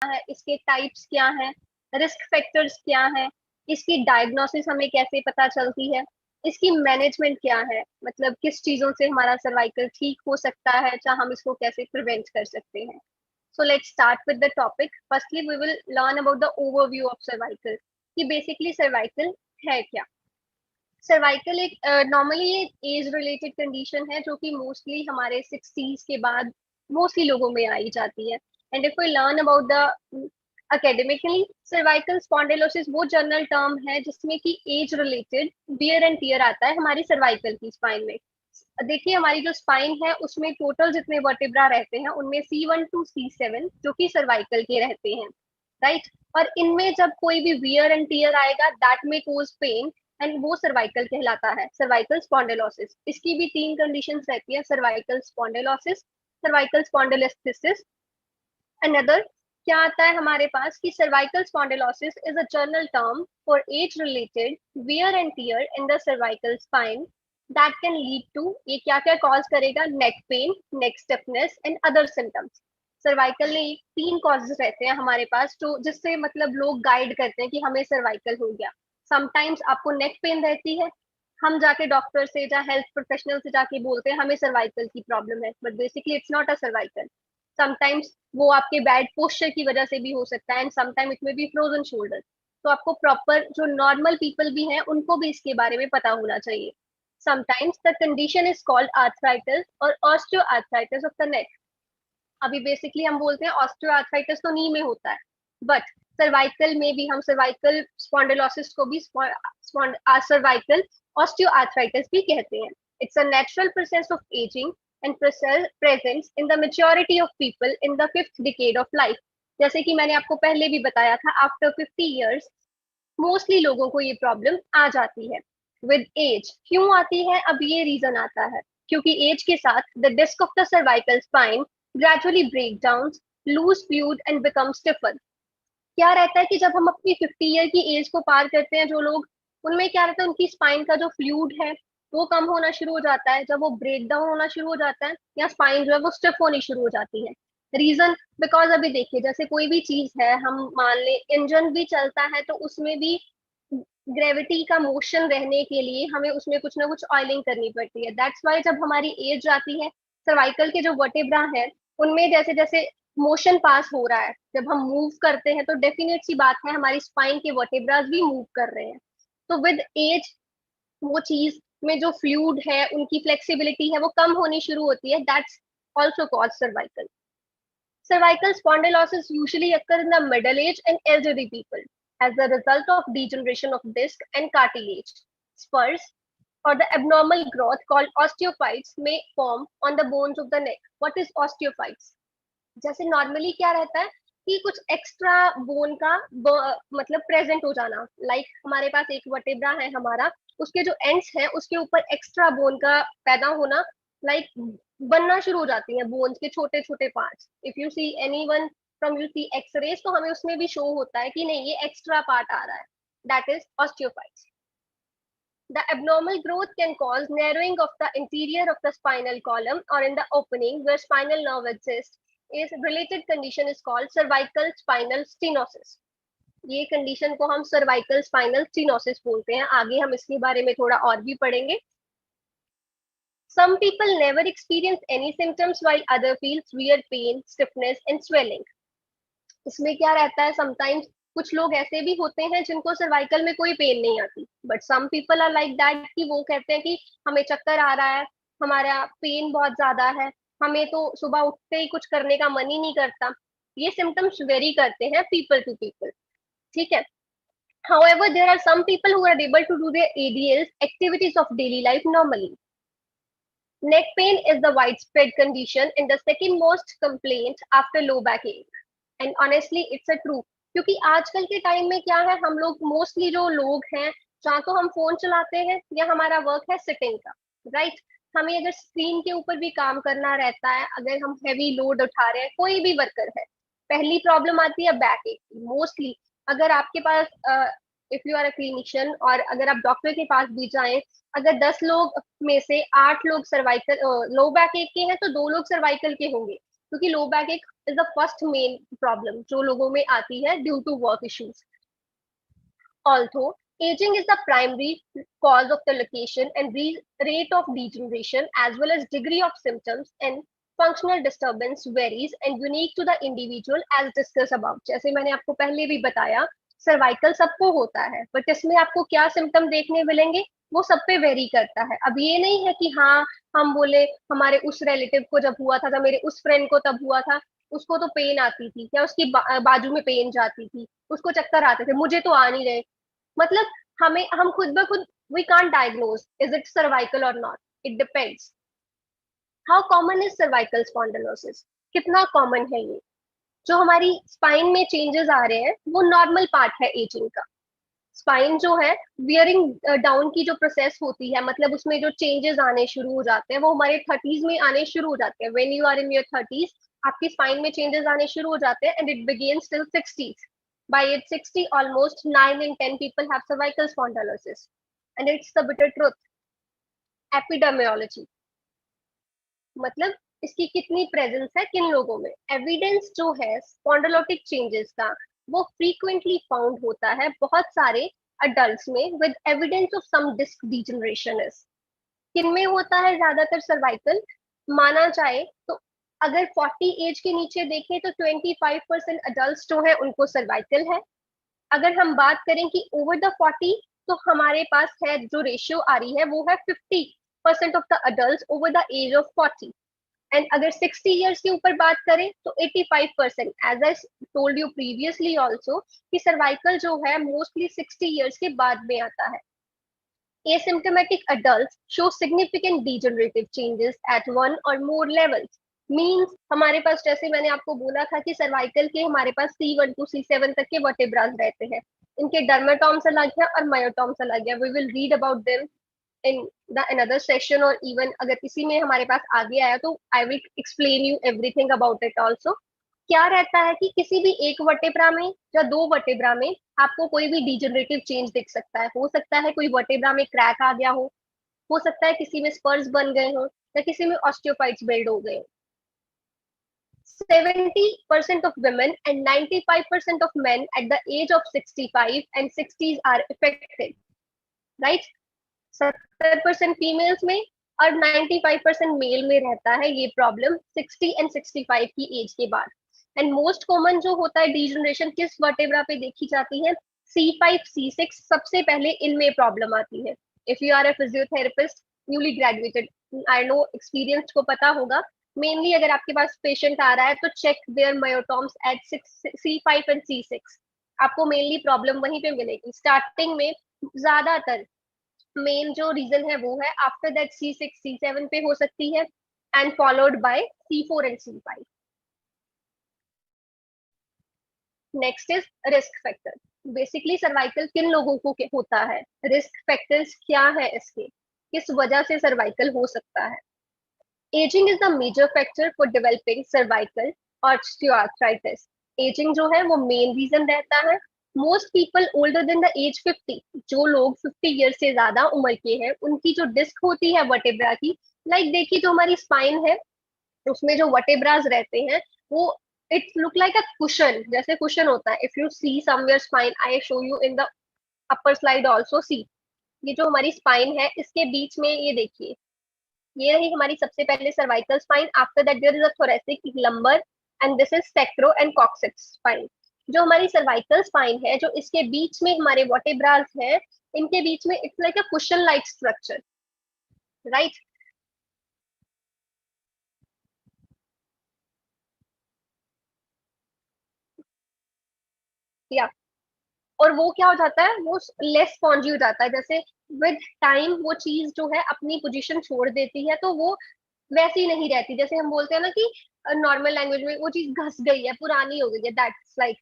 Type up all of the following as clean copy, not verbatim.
है, इसके टाइप्स क्या हैं, रिस्क फैक्टर्स क्या हैं, इसकी डायग्नोसिस हमें कैसे पता चलती है, इसकी मैनेजमेंट क्या है, मतलब किस चीजों से हमारा सर्वाइकल ठीक हो सकता है, या हम इसको कैसे प्रिवेंट कर सकते हैं. So let's start with the topic. Firstly, we will learn about the overview of cervical. कि basically cervical है क्या. सर्वाइकल एक नॉर्मली ये एज रिलेटेड कंडीशन है जो कि मोस्टली हमारे 60s के बाद मोस्टली लोगों में आई जाती है. And if we learn about the academically, cervical spondylosis वो जनरल टर्म है जिसमें कि age related wear and tear आता है हमारी सर्वाइकल की स्पाइन में. देखिए हमारी जो स्पाइन है उसमें टोटल जितने वर्टेब्रा रहते हैं उनमें C1 to C7 जो कि सर्वाइकल के रहते हैं, राइट. और इनमें जब कोई भी वियर एंड टियर आएगा दैट में कोज पेन एंड वो सर्वाइकल कहलाता है, सर्वाइकल स्पॉन्डिलोसिस. इसकी भी तीन कंडीशंस रहती है, cervical spondylosis, cervical spondylosis. Another क्या आता है हमारे पास कि cervical spondylosis is a general term for age related wear and tear in the cervical spine that can lead to, ये क्या क्या कॉज करेगा, neck pain, neck stiffness and other symptoms. Cervical में तीन कॉजेज रहते हैं हमारे पास जो जिससे मतलब लोग गाइड करते हैं कि हमें सर्वाइकल हो गया. समटाइम्स आपको नेक पेन रहती है, हम जाके डॉक्टर से या हेल्थ प्रोफेशनल से जाके बोलते हैं हमें सर्वाइकल की प्रॉब्लम है, but basically it's not a cervical. Sometimes वो आपके बैड पोस्चर की वजह से भी हो सकता है एंड समटाइम इट में बी फ्रोजन शोल्डर. तो आपको प्रॉपर जो नॉर्मल पीपल भी हैं उनको भी इसके बारे में पता होना चाहिए. Sometimes the condition is called arthritis और ऑस्टियोआर्थराइटिस ऑफ द नेक. अभी बेसिकली हम बोलते हैं ऑस्टियोआर्थराइटिस तो नी में होता है, बट सर्वाइकल में भी हम सर्वाइकल स्पॉन्डिलोसिस को भी सर्वाइकल ऑस्टियोआर्थराइटिस भी कहते हैं. It's a natural process of ageing and presents in the maturity of people in the fifth decade of life. जैसे कि मैंने आपको पहले भी बताया था, आफ्टर 50 years मोस्टली लोगों को ये प्रॉब्लम आ जाती है. विद एज क्यों आती है, अब ये रीजन आता है क्योंकि एज के साथ the disc of the cervical spine gradually break down, lose fluid and become stiffer. क्या रहता है कि जब हम अपनी 50 ईयर की एज को पार करते हैं जो लोग, उनमें क्या रहता है उनकी स्पाइन का जो फ्लूइड है वो कम होना शुरू हो जाता है. जब वो ब्रेक डाउन होना शुरू हो जाता है या स्पाइन जो है वो स्टिफ होनी शुरू हो जाती है. रीजन बिकॉज अभी देखिए जैसे कोई भी चीज है, हम मान ले इंजन भी चलता है तो उसमें भी ग्रेविटी का मोशन रहने के लिए हमें उसमें कुछ ना कुछ ऑयलिंग करनी पड़ती है. दैट्स वाई जब हमारी एज जाती है सर्वाइकल के जो वर्टेब्रा है उनमें जैसे जैसे मोशन पास हो रहा है, जब हम मूव करते हैं तो डेफिनेट सी बात है हमारी स्पाइन के वर्टेब्रास भी मूव कर रहे हैं. तो विद एज वो चीज में जो फ्लूइड है उनकी फ्लेक्सिबिलिटी है वो कम होनी शुरू होती है. That's also cause cervical. Cervical spondylosis usually occur in the middle age and elderly people as a result of degeneration of disc and cartilage. Spurs or the abnormal growth called osteophytes may form on the bones of the neck. What is osteophytes? जैसे normally क्या रहता है कि कुछ extra bone का मतलब present हो जाना, लाइक हमारे पास एक वर्टेब्रा है हमारा, उसके जो एंड्स हैं उसके ऊपर एक्स्ट्रा बोन का पैदा होना, लाइक बनना शुरू हो जाती हैं बोन्स के छोटे छोटे parts. If you see anyone from you see x-rays तो हमें उसमें भी शो होता है कि नहीं ये एक्स्ट्रा पार्ट आ रहा है. That is osteophytes. The abnormal growth can cause narrowing of the interior of the spinal column or in the opening where spinal nerve exists. Is related condition is called cervical spinal stenosis. ये condition को हम cervical spinal stenosis बोलते हैं. आगे हम इसके बारे में थोड़ा और भी पढ़ेंगे. Some people never experience any symptoms while other feels weird pain, stiffness and swelling. इसमें क्या रहता है, समटाइम्स कुछ लोग ऐसे भी होते हैं जिनको सर्वाइकल में कोई पेन नहीं आती, but some people are like that कि वो कहते हैं कि हमें चक्कर आ रहा है, हमारा पेन बहुत ज्यादा है, हमें तो सुबह उठते ही कुछ करने का मन ही नहीं करता. ये सिम्टम्स वेरी करते हैं पीपल टू पीपल, ठीक है. However, there are some people who are able to do their ADLs, activities of daily life normally. Neck pain is the widespread condition and the second most complaint after low back ache. And honestly, it's a true. क्योंकि आजकल के time में क्या है, हम लोग mostly जो लोग हैं चाहे तो हम फोन चलाते हैं या हमारा वर्क है सिटिंग का, राइट. हमें अगर स्क्रीन के ऊपर भी काम करना रहता है, अगर हम हैवी लोड उठा रहे हैं, कोई भी वर्कर है, पहली प्रॉब्लम आती है बैक एक मोस्टली. अगर आपके पास if you are a clinician और अगर आप डॉक्टर के पास भी जाएं, अगर 10 लोग में से 8 लोग सर्वाइकल लो बैक एक के हैं तो 2 लोग सर्वाइकल के होंगे. क्योंकि low back ache is the first main problem जो लोगों में आती है due to work issues. Although aging is the primary cause of the location and rate of degeneration as well as degree of symptoms and functional disturbance varies and unique to the individual as discussed above. जैसे मैंने आपको पहले भी बताया cervical सबको होता है but इसमें आपको क्या सिम्टम देखने मिलेंगे वो सब पे वेरी करता है. अब ये नहीं है कि हाँ हम बोले हमारे उस रिलेटिव को जब हुआ था मेरे उस फ्रेंड को तब हुआ था उसको तो पेन आती थी या उसकी बाजू में पेन जाती थी उसको चक्कर आते थे मुझे तो आ नहीं रहे. मतलब हमें हम खुद ब खुद we can't diagnose is it cervical or not. It depends. How common is cervical spondylosis. कितना कॉमन है ये. जो हमारी स्पाइन में चेंजेस आ रहे हैं वो नॉर्मल पार्ट है एजिंग का. स्पाइन जो है वियरिंग डाउन की जो प्रोसेस होती है मतलब उसमें जो चेंजेस आने शुरू हो जाते हैं वो हमारे 30s में आने शुरू हो जाते हैं. When you are in your 30s आपकी स्पाइन में चेंजेस आने शुरू हो जाते हैं and it begins till 60s. By age 60, almost 9 in 10 people have cervical spondylosis. And it's the bitter truth. Epidemiology. मतलब इसकी कितनी प्रेजेंस है किन लोगों में. एविडेंस जो है स्पॉन्डिलोटिक चेंजेस का वो फ्रीक्वेंटली फाउंड होता है बहुत सारे अडल्ट्स में with evidence of some disc degeneration. किन में होता है ज्यादातर सर्वाइकल माना जाए तो अगर 40 एज के नीचे देखें तो 25% अडल्ट जो है उनको सर्वाइकल है. अगर हम बात करें कि ओवर द 40 तो हमारे पास है जो रेशियो आ रही है वो है 50% of the adult over the age of 40. And अगर 60 इयर्स के ऊपर बात करें तो 85%. As I told you previously also कि सर्वाइकल जो है मोस्टली 60 इयर्स के बाद में आता है. Asymptomatic adults show significant degenerative changes at one or more levels. Means हमारे पास जैसे मैंने आपको बोला था कि सर्वाइकल के हमारे पास C1 to C7 तक के वर्टेब्रास रहते हैं. इनके डर्मेटॉम्स अलग है और मायोटॉम्स अलग है. We will read about them in the another session और इवन अगर किसी में हमारे पास आगे आया तो I will explain you everything about it also. क्या रहता है कि किसी भी एक वर्टेब्रा में या दो वर्टेब्रा में आपको कोई भी डिजनरेटिव चेंज दिख सकता है. हो सकता है कोई वर्टेब्रा में क्रैक आ गया हो सकता है किसी में स्पर्स बन गए हो या किसी में ऑस्टियोफाइट्स बिल्ड हो गए. 70% of women and 95% of men at the age of 65 and 60s are affected. Right? 70% females में और 95% मेल में रहता है ये प्रॉब्लम 60 एंड 65 की एज के बाद. एंड मोस्ट कॉमन जो होता है डिजनरेशन किस वर्टेब्रा पे देखी जाती है C5 C6 सबसे पहले इनमें प्रॉब्लम आती है. If you are a physiotherapist newly graduated I know experience को पता होगा मेनली अगर आपके पास पेशेंट आ रहा है तो check their myotomes at C5 and C6. आपको मेनली प्रॉब्लम वहीं पे मिलेगी. स्टार्टिंग में ज्यादातर मेन जो रीजन है वो है आफ्टर दैट C6 C7 पे हो सकती है and followed by C4 and C5. Next is risk factor. Basically cervical किन लोगों को होता है. रिस्क फैक्टर्स क्या है इसके किस वजह से सर्वाइकल हो सकता है. Ageing is the major factor for developing cervical osteoarthritis. Ageing जो है वो मेन रीजन रहता है. Most people older than the age 50 जो लोग 50 ईयर से ज्यादा उम्र के हैं उनकी जो डिस्क होती है वर्टेब्रा की लाइक देखिए जो हमारी स्पाइन है उसमें जो वर्टेब्रास रहते हैं वो it's look like a cushion जैसे कुशन होता है. If you C somewhere spine I show you in the upper slide also सी. ये जो हमारी स्पाइन है इसके बीच में ये देखिए ये रही हमारी सबसे पहले cervical spine. After that there is a thoracic lumbar and this is sacro and coccyx spine. जो हमारी सर्वाइकल स्पाइन है जो इसके बीच में हमारे वर्टेब्रास है इनके बीच में it's like a cushion like structure. Right. या और वो क्या हो जाता है वो लेस स्पॉन्जी हो जाता है. जैसे विद टाइम वो चीज जो है अपनी पोजीशन छोड़ देती है तो वो वैसी नहीं रहती. जैसे हम बोलते हैं ना कि नॉर्मल लैंग्वेज में वो चीज घस गई है पुरानी हो गई है. That's like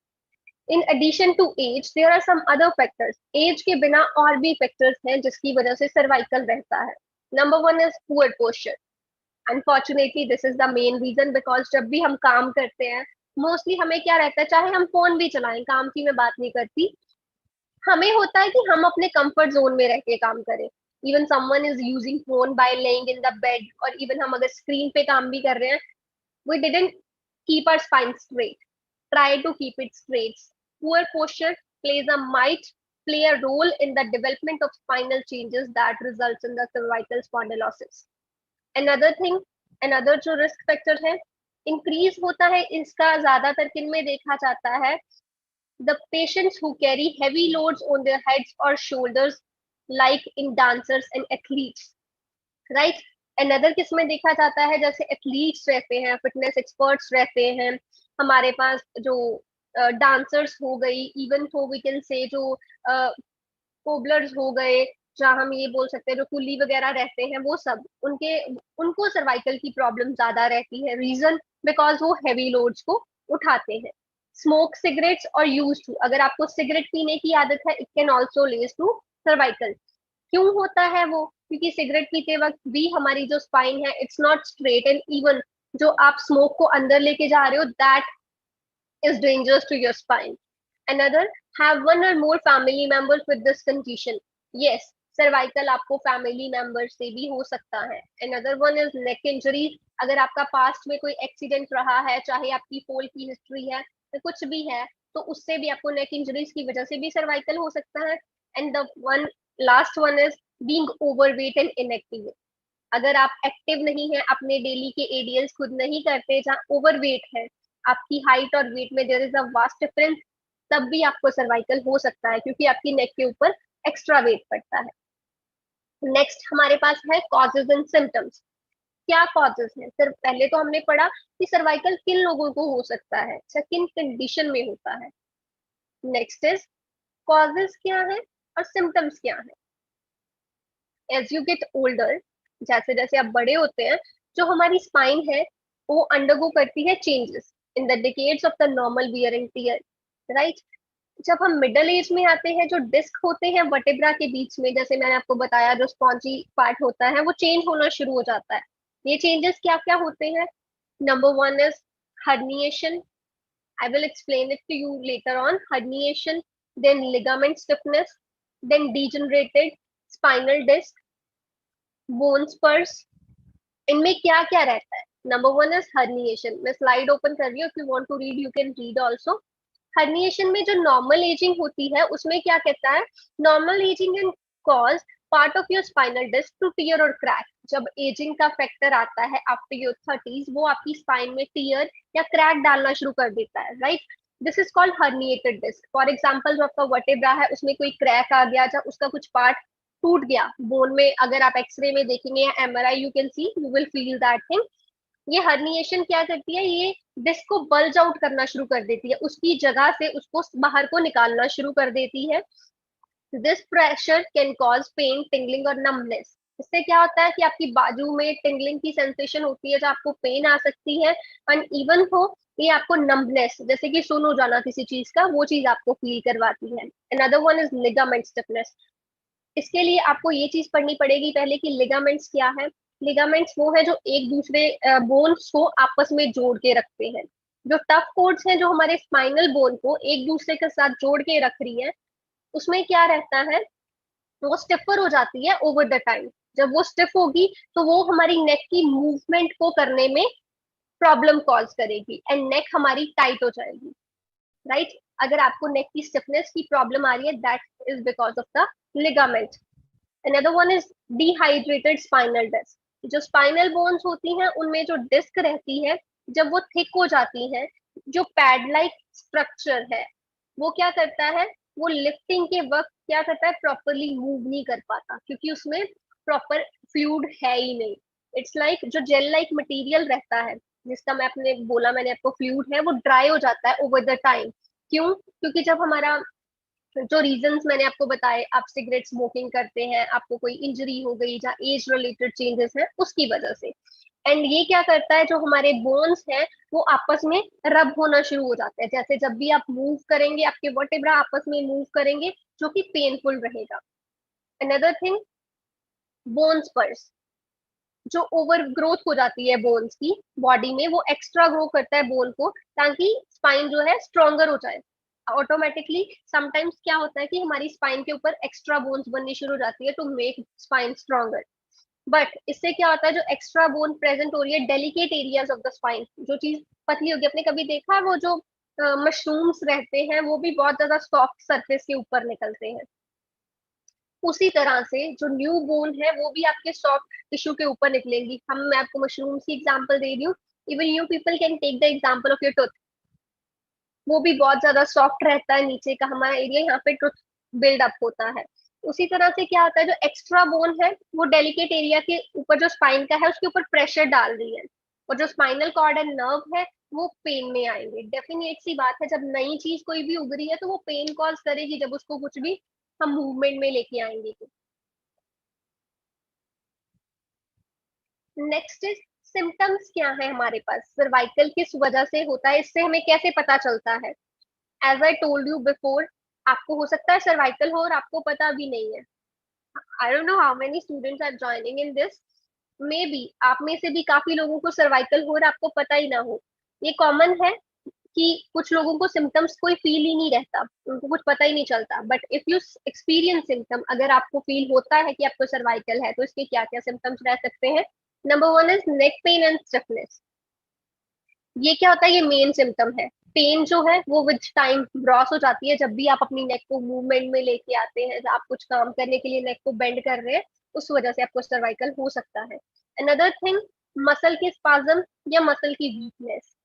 in addition to age there are some other factors. Age के बिना और भी फैक्टर्स हैं जिसकी वजह से सर्वाइकल रहता है. Number one is poor posture. Unfortunately this is the main reason because जब भी हम काम करते हैं मोस्टली हमें क्या रहता है चाहे हम फोन भी चलाएं काम की मैं बात नहीं करती हमें होता है कि हम अपने कंफर्ट जोन में रह के काम करें. Even someone is using phone by laying in the bed और इवन हम अगर स्क्रीन पे काम भी कर रहे हैं we didn't keep our spine straight. Try to keep it straight. Poor posture might play a role in the development of spinal changes that results in the cervical spondylosis. Another thing, another जो risk factor है, increase होता है इसका ज्यादातर किन में देखा जाता है, the patients who carry heavy loads on their heads or shoulders, like in dancers and athletes, right? Another किस में देखा जाता है, जैसे एथलीट्स रहते हैं, फिटनेस एक्सपर्ट्स रहते हैं, हमारे पास जो डांसर्स हो गई, इवन तो वी कैन से जो कोबलर्स हो गए, जहाँ हम ये बोल सकते हैं जो कुली वगैरह रहते हैं, वो सब उनको सर्वाइकल की प्रॉब्लम ज्यादा रहती है. रीजन बिकॉज वो हैवी लोड्स को उठाते हैं. स्मोक सिगरेट्स और यूज टू, अगर आपको सिगरेट पीने की आदत है, it can also lead to cervical. क्यों होता है वो? क्योंकि सिगरेट पीते वक्त भी हमारी जो स्पाइन है it's not straight and even. जो आप स्मोक को अंदर लेके जा रहे हो, that is dangerous to your spine. Another, have one or more family members with this condition. Yes, cervical आपको family members से भी हो सकता है. Another one is neck injury. अगर आपका past में कोई accident रहा है, चाहे आपकी fall की history है, तो कुछ भी है, तो उससे भी आपको neck injuries की वजह से भी cervical हो सकता है. And the last one is being overweight and inactive. अगर आप एक्टिव नहीं है, अपने डेली के एडीएल्स खुद नहीं करते, जहाँ ओवरवेट है, आपकी हाइट और वेट में there is a vast difference, तब भी आपको सर्वाइकल हो सकता है, क्योंकि आपकी नेक के ऊपर एक्स्ट्रा वेट पड़ता है. नेक्स्ट हमारे पास है कॉजेज एंड सिम्टम्स. क्या कॉजेज है सर? पहले तो हमने पढ़ा कि सर्वाइकल किन लोगों को हो सकता है, किन कंडीशन में होता है. नेक्स्ट इज कॉजेज क्या है और सिम्टम्स क्या है. एज यू गेट ओल्डर, जैसे जैसे आप बड़े होते हैं, जो हमारी स्पाइन है वो अंडरगो करती है changes in the decades of the normal wear and tier, right? जब हम मिडिल एज में आते हैं, जो डिस्क होते हैं वर्टेब्रा के बीच में, जैसे मैंने आपको बताया, जो स्पॉन्जी पार्ट होता है वो चेंज होना शुरू हो जाता है. ये चेंजेस क्या क्या होते हैं? Number one is herniation. I will explain it to you later on. Herniation, then ligament stiffness, then degenerated spinal disc, bone spurs. इनमें क्या क्या रहता है? Number one is herniation. मैं स्लाइड ओपन कर रही हूँ, if you want to read you can read also. herniation में जो नॉर्मल एजिंग होती है, उसमें क्या कहता है, normal ageing can cause part of your spinal disc to tear और क्रैक. जब एजिंग का फैक्टर आता है आफ्टर योर 30s, वो आपकी स्पाइन में टियर या क्रैक डालना शुरू कर देता है, right? This is called herniated disc. For example, जो आपका वर्टेब्रा है उसमें कोई क्रैक आ गया, जब उसका कुछ पार्ट टूट गया बोन में, अगर आप एक्सरे में देखेंगे या MRI, you can see, you will feel that thing. ये हर्निएशन क्या करती है, ये डिस्क को बल्ज आउट करना शुरू कर देती है, उसकी जगह से उसको बाहर को निकालना शुरू कर देती है. This pressure can cause pain, tingling और नम्बनेस. इससे क्या होता है कि आपकी बाजू में टिंगलिंग की सेंसेशन होती है, जो आपको पेन आ सकती है, एंड इवन हो ये आपको नम्बनेस, जैसे कि सुन हो जाना किसी चीज का, वो चीज आपको फील करवाती है. Another one is ligament stiffness. इसके लिए आपको ये चीज पढ़नी पड़ेगी पहले कि लिगामेंट्स क्या है. लिगामेंट्स वो है जो एक दूसरे बोन्स को आपस में जोड़ के रखते हैं. जो टफ कोड्स हैं जो हमारे स्पाइनल बोन को एक दूसरे के साथ जोड़ के रख रही है, उसमें क्या रहता है, वो स्टिफर हो जाती है ओवर द टाइम. जब वो स्टिफ होगी तो वो हमारी नेक की मूवमेंट को करने में प्रॉब्लम कॉज करेगी एंड नेक हमारी टाइट हो जाएगी, राइट? अगर आपको नेक की स्टिफनेस की प्रॉब्लम आ रही है, that is because of the ligament. Another one is dehydrated spinal disc. जो स्पाइनल बोन्स होती हैं उनमें जो डिस्क रहती है, जब वो थिक हो जाती है, जो पैड लाइक स्ट्रक्चर है, वो क्या करता है, वो लिफ्टिंग के वक्त क्या करता है, प्रॉपरली मूव नहीं कर पाता, क्योंकि उसमें प्रॉपर फ्लूइड है ही नहीं. इट्स लाइक जो जेल लाइक मटेरियल रहता है, जिसका मैंने आपको फ्लूइड है, वो ड्राई हो जाता है ओवर द टाइम. क्यों? क्योंकि जब हमारा जो रीजंस मैंने आपको बताए, आप सिगरेट स्मोकिंग करते हैं, आपको कोई इंजरी हो गई, जहाँ एज रिलेटेड चेंजेस हैं, उसकी वजह से. एंड ये क्या करता है, जो हमारे बोन्स हैं वो आपस में रब होना शुरू हो जाते हैं. जैसे जब भी आप मूव करेंगे, आपके वर्टेब्रा आपस में मूव करेंगे, जो कि पेनफुल रहेगा. अनदर थिंग, बोन स्पर्स. जो ओवर ग्रोथ हो जाती है बोन्स की बॉडी में, वो एक्स्ट्रा ग्रो करता है बोन को, ताकि स्पाइन जो है स्ट्रोंगर हो जाए. ऑटोमेटिकली समटाइम्स क्या होता है कि हमारी स्पाइन के ऊपर एक्स्ट्रा बोन्स बननी शुरू हो जाती है to make spine stronger. But इससे क्या होता है, जो एक्स्ट्रा बोन प्रेजेंट हो रही है delicate areas of the spine, जो चीज पतली होगी, आपने कभी देखा है वो जो मशरूम्स रहते हैं वो भी बहुत ज्यादा सॉफ्ट सरफेस के ऊपर निकलते हैं, उसी तरह से जो न्यू बोन है वो भी आपके सॉफ्ट टिश्यू के ऊपर निकलेंगी। मैं आपको मशरूम्स की एग्जांपल दे रही हूँ, even you people can take the example of your tooth, वो भी बहुत ज्यादा सॉफ्ट रहता है, नीचे का हमारा एरिया यहाँ पे टूथ बिल्ड अप होता है। उसी तरह से क्या होता है, जो एक्स्ट्रा बोन है वो डेलिकेट एरिया के ऊपर जो स्पाइन का है उसके ऊपर प्रेशर डाल रही है, और जो स्पाइनल कॉर्ड एंड नर्व है वो पेन में आएंगे। डेफिनेट सी बात है, जब नई चीज कोई भी उभरी है तो वो पेन कॉज करेगी, जब उसको कुछ भी हम मूवमेंट में लेके आएंगे तो। नेक्स्ट इज सिम्टम्स, क्या है हमारे पास, सर्वाइकल किस वजह से होता है, इससे हमें कैसे पता चलता है। As I told you before, आपको हो सकता है सर्वाइकल हो और आपको पता भी नहीं है। I don't know how many students are joining in this, maybe आप में से भी काफी लोगों को सर्वाइकल हो और आपको पता ही ना हो। ये कॉमन है कि कुछ लोगों को सिम्टम्स कोई फील ही नहीं रहता, उनको कुछ पता ही नहीं चलता, but if you experience symptom, अगर आपको फील होता है कि आपको सर्वाइकल है तो इसके क्या क्या सिम्टम्स रह सकते हैं। Number one is neck pain and stiffness. ये क्या होता है, ये मेन सिम्टम है। पेन जो है वो विद टाइम ब्रॉस हो जाती है, जब भी आप अपनी नेक को मूवमेंट में लेके आते हैं, आप कुछ काम करने के लिए नेक को बेंड कर रहे हैं, उस वजह से आपको सर्वाइकल हो सकता है। अनदर थिंग, मसल की स्पाज्म या मसल की वीकनेस।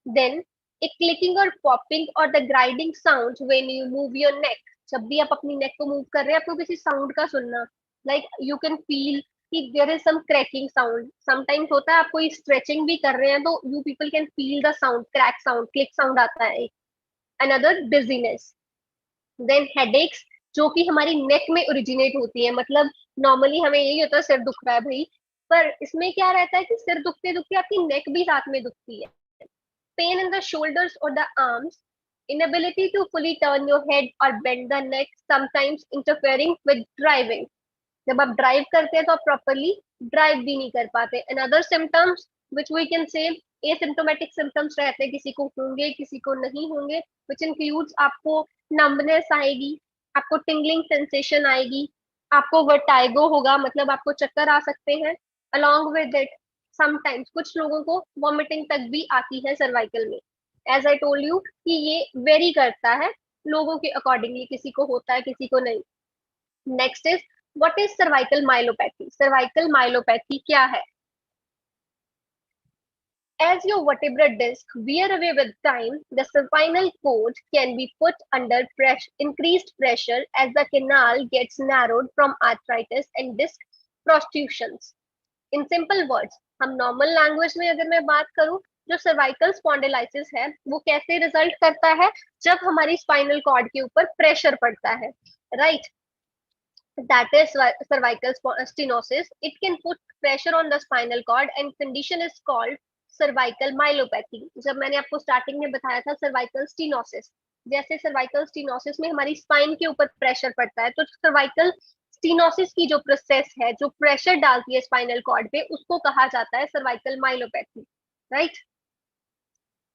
देन a clicking और पॉपिंग और the grinding sound when you move your neck. जब भी आप अपनी नेक को मूव कर रहे हैं आपको किसी साउंड का सुनना, लाइक यू कैन फील कि there is some cracking sound. Sometimes होता है आप कोई स्ट्रेचिंग भी कर रहे हैं तो you people can feel the sound, crack sound, click sound आता है एक। Another dizziness. देन हेडेक्स, जो कि हमारी नेक में ओरिजिनेट होती है, मतलब नॉर्मली हमें यही होता है सिर दुख रहा है भाई, पर इसमें क्या रहता है कि सिर दुखते दुखते आपकी नेक भी साथ में दुखती है। Pain in the shoulders or the arms, inability to fully turn your head or bend the neck, sometimes interfering with driving. जब आप ड्राइव करते हैं तो आप प्रॉपरली ड्राइव भी नहीं कर पाते। Another symptoms which we can say asymptomatic symptoms रहते हैं, किसी को होंगे किसी को नहीं होंगे, विच इंक्लूड्स आपको नंबनेस आएगी, आपको टिंगलिंग सेंसेशन आएगी, आपको वर्टाइगो होगा, मतलब आपको चक्कर आ सकते हैं। अलोंग विद इट समटाइम्स कुछ लोगों को वॉमिटिंग तक भी आती है सर्वाइकल में। एज आई टोल्ड यू कि ये वेरी करता है लोगों के अकॉर्डिंगली, किसी को होता है किसी को नहीं। Next is what is cervical myelopathy. Cervical myelopathy क्या है? As your vertebral disc wear away with time, the spinal cord can be put under increased pressure as the canal gets narrowed from arthritis and disc protrusions. In simple words, हम normal language में अगर मैं बात करूं, जो cervical spondylosis है वो कैसे रिजल्ट करता है, जब हमारी स्पाइनल कॉर्ड के ऊपर प्रेशर पड़ता है, right, that is cervical stenosis. It can put pressure on the spinal cord and condition is called cervical myelopathy. जब मैंने आपको स्टार्टिंग में बताया था cervical stenosis, जैसे cervical stenosis में हमारी स्पाइन के ऊपर प्रेशर पड़ता है, तो cervical stenosis की जो प्रोसेस है, जो प्रेशर डालती है स्पाइनल कॉर्ड पे, उसको कहा जाता है cervical myelopathy, राइट।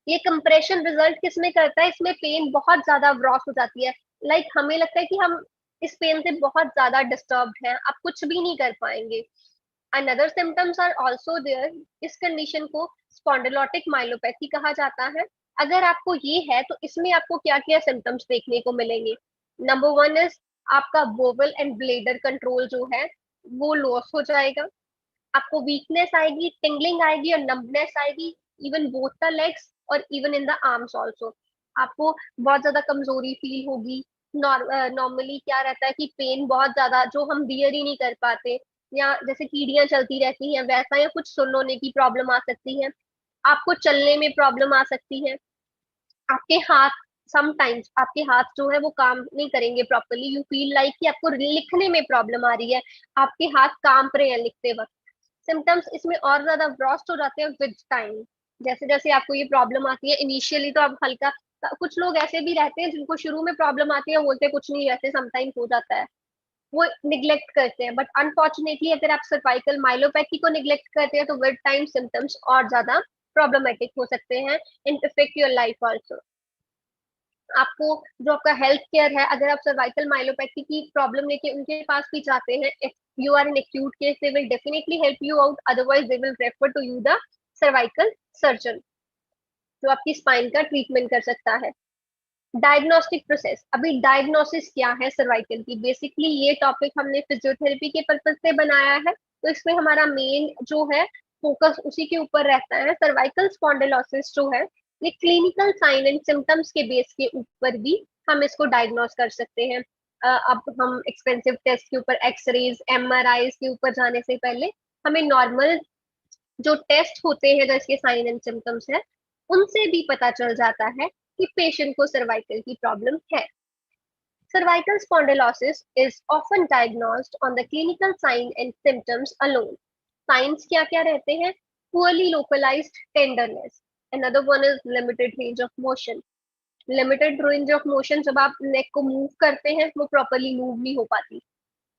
ये कंप्रेशन रिजल्ट किस में करता है, इसमें पेन बहुत ज्यादा व्रॉस हो जाती है, लाइक हमें लगता है कि हम इस पेन से बहुत ज्यादा डिस्टर्ब्ड हैं, आप कुछ भी नहीं कर पाएंगे। Another symptoms are also there. इस कंडीशन को स्पॉन्डिलोटिक माइलोपैथी कहा जाता है। अगर आपको ये है तो इसमें आपको क्या क्या सिम्टम्स देखने को मिलेंगे। नंबर वन इज आपका बोवल एंड ब्लेडर कंट्रोल जो है वो लॉस हो जाएगा, आपको वीकनेस आएगी, टिंगलिंग आएगी और नंबनेस आएगी, इवन बोथ द लेग्स और even in the arms also. आपको बहुत ज्यादा कमजोरी फील होगी। नॉर्मली क्या रहता है कि पेन बहुत ज्यादा जो हम बियर ही नहीं कर पाते, या जैसे कीड़ियां चलती रहती हैं वैसा, या कुछ सुन होने की प्रॉब्लम आ सकती है, आपको चलने में प्रॉब्लम आ सकती है, आपके हाथ, समटाइम्स आपके हाथ जो है वो काम नहीं करेंगे प्रॉपरली, यू फील लाइक कि आपको लिखने में प्रॉब्लम आ रही है, आपके हाथ कांप रहे हैं लिखते वक्त। सिम्टम्स इसमें और ज्यादा ब्रॉस्ट हो जाते हैं विद टाइम, जैसे जैसे आपको ये प्रॉब्लम आती है। इनिशियली तो आप हल्का, कुछ लोग ऐसे भी रहते हैं जिनको शुरू में प्रॉब्लम आती है, बोलते कुछ नहीं, ऐसे समटाइम्स हो जाता है, वो निग्लेक्ट करते हैं, बट अनफॉर्चुनेटली अगर आप सर्वाइकल माइलोपैथी को निग्लेक्ट करते हैं तो विद टाइम सिम्टम्स और ज्यादा प्रॉब्लमेटिक हो सकते हैं and effect your life also. आपको जो आपका हेल्थ केयर है, अगर आप सर्वाइकल माइलोपैथी की प्रॉब्लम लेके उनके पास भी जाते हैं, you are in acute case, they will definitely help you out. Otherwise, they will refer to you the cervical surgeon, जो आपकी स्पाइन का ट्रीटमेंट कर सकता है. Diagnostic process. अभी डायग्नोसिस क्या है सर्वाइकल की? बेसिकली ये टॉपिक हमने फिजियोथेरेपी के पर्पज से बनाया है, तो इसमें हमारा मेन जो है फोकस उसी के ऊपर रहता है. सर्वाइकल स्पॉन्डिलोसिस जो है ये क्लिनिकल साइन एंड सिम्टम्स के बेस के ऊपर भी हम इसको डायग्नोस कर सकते हैं. अब हम एक्सपेंसिव टेस्ट के ऊपर, एक्सरेज, एमआरआई के ऊपर जाने से पहले हमें नॉर्मल जो टेस्ट होते हैं जो इसके साइन एंड सिम्टम्स है, उनसे भी पता चल जाता है कि पेशेंट को सर्वाइकल की प्रॉब्लम है. Cervical spondylosis is often diagnosed on the clinical sign and symptoms alone. Signs क्या क्या रहते हैं? Poorly localized tenderness. Another one is limited range of motion. Limited range of motion, जब आप neck को move करते हैं वो properly move नहीं हो पाती.